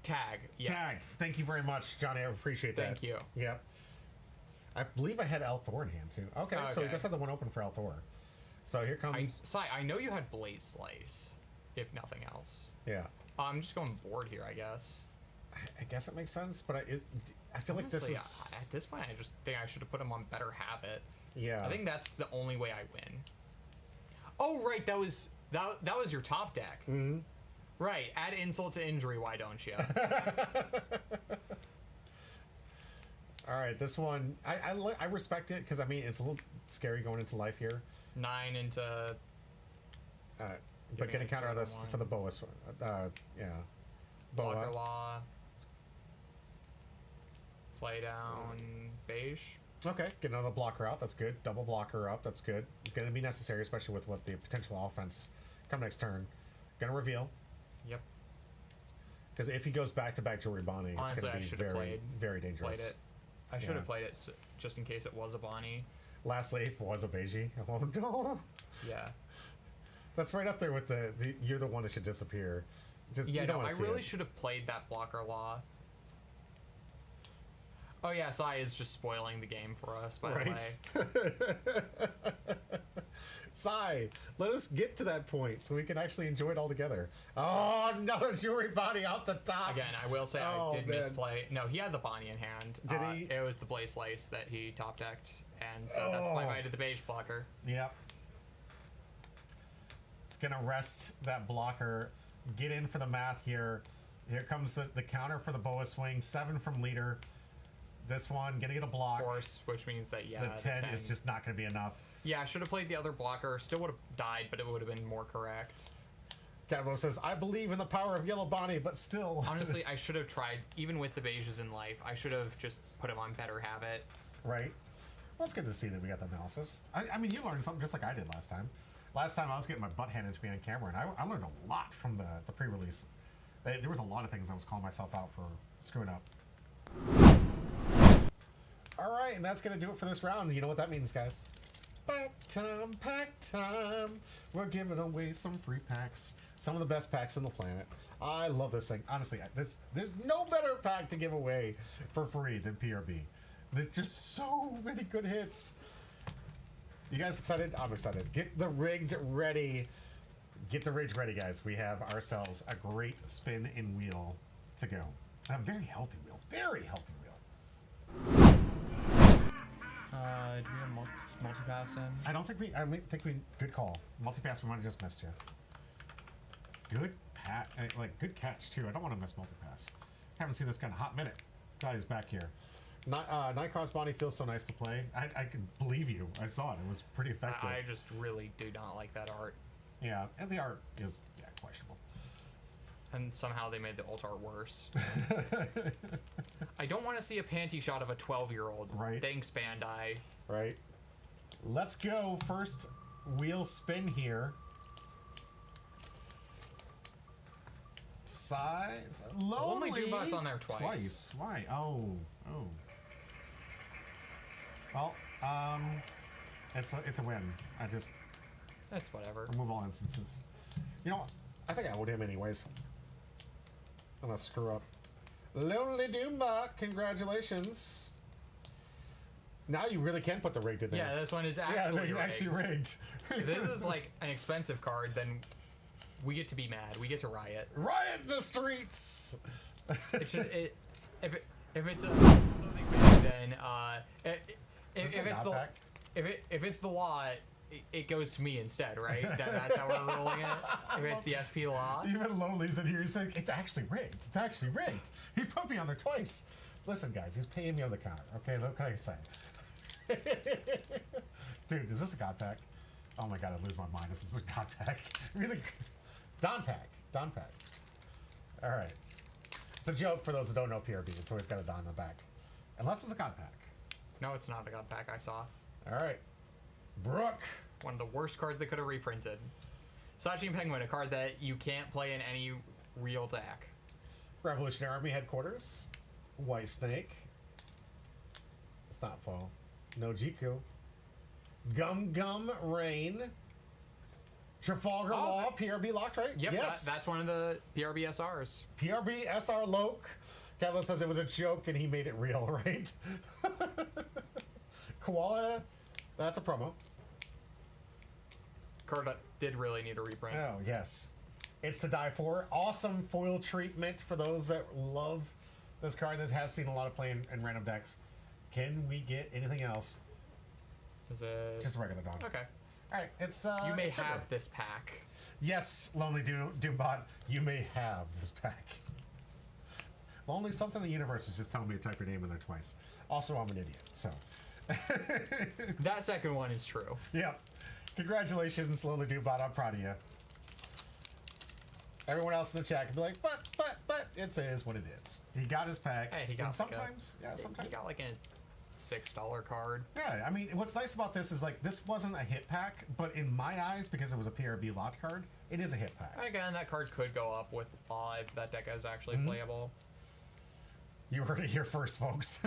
tag. Yeah. Tag. Thank you very much, Johnny. I appreciate that. Thank you. Yep. I believe I had L Thor in hand too. Okay, so we Okay. just had the one open for L Thor. So here comes. I know you had Blaze Slice, if nothing else. Yeah. I'm just going board here, I guess. I guess it makes sense, but I feel like this Honestly, is. at this point, I just think I should have put him on Better Habit. Yeah. I think that's the only way I win. Oh right, that was your top deck. Mm-hmm. Right, add insult to injury. Why don't you? All right, this one I respect it because I mean it's a little scary going into life here. 9 into. But Giving get a it counter on to this one. for the Boa. Yeah. Blocker Boa. Law. Play down beige. Okay, get another blocker out. That's good. Double blocker up. That's good. It's going to be necessary, especially with what the potential offense come next turn. Going to reveal. Yep. Because if he goes back-to-back Jewelry Bonnie, it's Honestly, going I to be should have very, very dangerous. Played it. I should have played it just in case it was a Bonnie. Lastly, if it was a Beiji. Oh, no. Yeah. That's right up there with the you're the one that should disappear. Just Yeah, you don't no, want I to see really it. should have played that Blocker Law. Oh yeah, Sai is just spoiling the game for us, by Right. the way. Sai, let us get to that point so we can actually enjoy it all together. Oh, another Jewelry Bonnie out the top. Again, I will say Oh, I did man. misplay. No, he had the Bonnie in hand. Did he? It was the Blaze Slice that he top decked, and so that's why I did the beige blocker. Yep. It's gonna rest that blocker. Get in for the math here. Here comes the counter for the Boa swing. 7 from leader. This one gonna get a block. Force, which means that The 10 is just not gonna be enough. Yeah, I should have played the other blocker. Still would have died, but it would have been more correct. Cadmo says, I believe in the power of Yellow Bonnie, but still. Honestly, I should have tried, even with the beiges in life, I should have just put him on Better Habit. Right. Well, it's good to see that we got the analysis. I mean, you learned something just like I did last time. Last time I was getting my butt handed to me on camera, and I learned a lot from the pre-release. There was a lot of things I was calling myself out for screwing up. All right, and that's going to do it for this round. You know what that means, guys. Pack time. We're giving away some free packs. Some of the best packs on the planet. I love this thing. Honestly, there's no better pack to give away for free than PRB. There's just so many good hits. You guys excited? I'm excited. Get the rigged ready. Get the ridge ready, guys. We have ourselves a great spin and wheel to go. A very healthy wheel. Very healthy wheel. Do we have multi-pass in? I don't think we. Good call. Multipass. We might have just missed you. Good good catch too. I don't want to miss multipass. Haven't seen this guy in a hot minute. Glad he's back here. Nightcross Bonnie feels so nice to play. I can believe you. I saw it. It was pretty effective. I just really do not like that art. Yeah, and the art is questionable. And somehow they made the alt art worse. I don't want to see a panty shot of a 12-year-old. Right. Thanks, Bandai. Right. Let's go. First wheel spin here. Size. Lonely. Only Doombots on there twice. Why? Oh. Well, it's a win. That's whatever. Remove all instances. You know, I think I owed him anyways. I'm gonna screw up. Lonely Doombot, congratulations. Now you really can put the rigged in there. Yeah, this one is actually rigged. Actually rigged. If this is like an expensive card, then we get to be mad. We get to riot. Riot in the streets! It should. If it's something big, then if it's the law, it goes to me instead, right? That's how we're ruling it. If it's the SP law. Even Lonely's in here. He's like, it's actually rigged. It's actually rigged. He put me on there twice. Listen, guys, he's paying me on the counter. Okay, what can I say? Dude, is this a God pack? Oh my god, I lose my mind. This is a God pack. Really? Don pack. All right. It's a joke for those that don't know PRB. It's always got a Don in the back. Unless it's a God pack. No, it's not a God pack. I saw. All right. Brooke. One of the worst cards they could have reprinted. Sachi Penguin, a card that you can't play in any real deck. Revolutionary Army Headquarters. White Snake. It's not fall. No Jiku. Gum Rain. Trafalgar Law, PRB locked, right? Yep, yes. that's one of the PRB SRs. PRB SR Loke. Kevin says it was a joke and he made it real, right? Koala, that's a promo. Card did really need a reprint. Oh, yes. It's to die for. Awesome foil treatment for those that love this card that has seen a lot of play in random decks. Can we get anything else? Is it Just a regular dog. okay? All right, it's You may it's have this pack. Yes, Lonely Doombot, you may have this pack. Lonely, something in the universe is just telling me to type your name in there twice. Also, I'm an idiot, so. That second one is true. Yeah. Congratulations, Lonely Doombot. I'm proud of you. Everyone else in the chat can be like, but, it is what it is. He got his pack. Hey, he got and sometimes. He got like a $6 card. Yeah, I mean, what's nice about this is like this wasn't a hit pack, but in my eyes, because it was a PRB locked card, it is a hit pack. Again, that card could go up with if that deck is actually playable. You heard it here first, folks.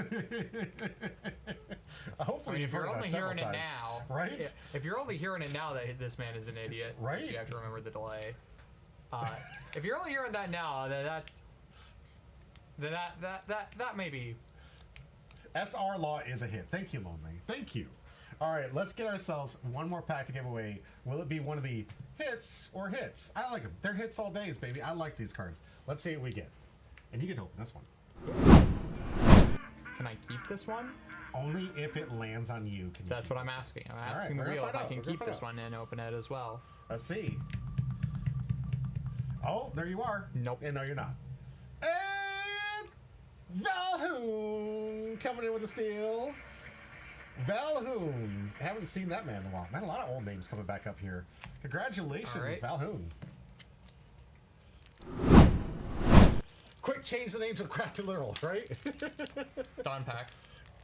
Hopefully, I mean, if you're only hearing it times, now, right? If you're only hearing it now, that this man is an idiot. Right. You have to remember the delay. If you're only hearing that now, then that may be. SR Law is a hit. Thank you, Lonely. Thank you. All right, let's get ourselves one more pack to give away. Will it be one of the hits or hits? I like them. They're hits all days, baby. I like these cards. Let's see what we get. And you can open this one. Can I keep this one? Only if it lands on you. Can you That's keep what I'm this? asking. I'm right, asking we're the gonna wheel find if I out. can We're gonna keep find this out. one and open it as well. Let's see. Oh, there you are. Nope. And no, you're not. And Valhoon coming in with the steal. Valhoon. Haven't seen that man in a while. Man, a lot of old names coming back up here. Congratulations, All right. Valhoon. Quick, change the name to Crafted Literal, right? Don pack.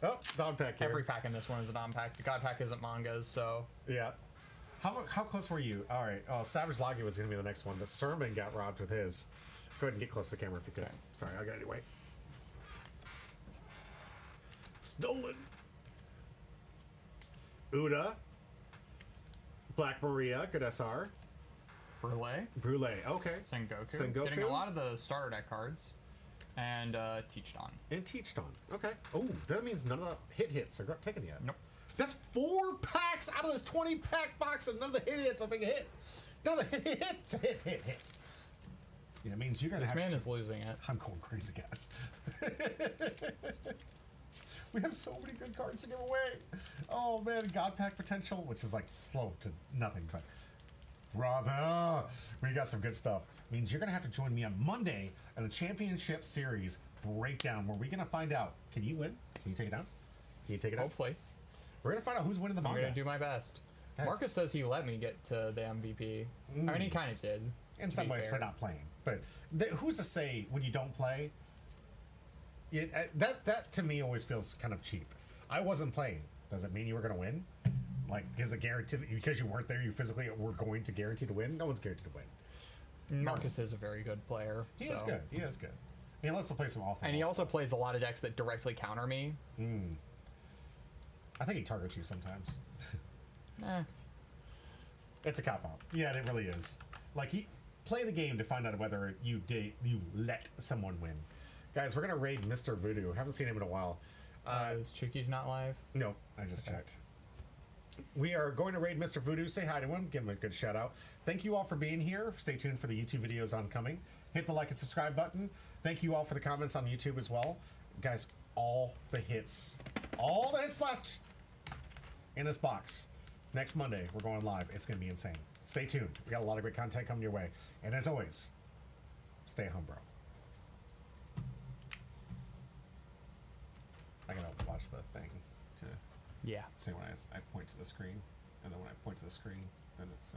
Oh, Don Pack here. Every pack in this one is a Don pack. The God pack isn't mangas, so. Yeah. How close were you? All right. Oh, Savage Lagi was going to be the next one, but Sermon got robbed with his. Go ahead and get close to the camera if you could. Sorry, I got it anyway. Stolen. Uda. Black Maria. Good SR. Brule. Brule. Okay. Sengoku. Getting a lot of the starter deck cards. And Teach Don. And Teach Don. Okay. Oh, that means none of the hits are taken yet. Nope. That's 4 packs out of this 20 pack box, and none of the hits are being hit. No, hit. Yeah, it means you're gonna This have man to. is losing it. I'm going crazy, guys. We have so many good cards to give away. Oh man, God Pack potential, which is like slow to nothing, but brother, we got some good stuff. Means you're gonna have to join me on Monday on the Championship Series breakdown, where we're gonna find out. Can you win? Can you take it down? Can you take it out? Hopefully. We're gonna find out who's winning the I'm manga. going to do my best. Guys. Marcus says he let me get to the MVP. I mean, he kind of did. In to some be ways, fair. for not playing, but who's to say when you don't play? That to me always feels kind of cheap. I wasn't playing. Does it mean you were going to win? Like, is it guaranteed because you weren't there? You physically were going to guarantee to win? No one's guaranteed to win. Marcus is a very good player. He so. is good. He is good. He lets him play some offense. And he also plays a lot of decks that directly counter me. I think he targets you sometimes. Eh. It's a cop out. Yeah, it really is. Like, he play the game to find out whether you let someone win. Guys, we're gonna raid Mr. Voodoo. Haven't seen him in a while. Is Chuki's not live? No, I just checked. We are going to raid Mr. Voodoo. Say hi to him. Give him a good shout out. Thank you all for being here. Stay tuned for the YouTube videos oncoming. Hit the like and subscribe button. Thank you all for the comments on YouTube as well. Guys, all the hits left in this box. Next Monday, we're going live. It's going to be insane. Stay tuned. We got a lot of great content coming your way. And as always, stay home, bro. I gotta watch the thing to Yeah. say when I point to the screen, and then when I point to the screen, then it's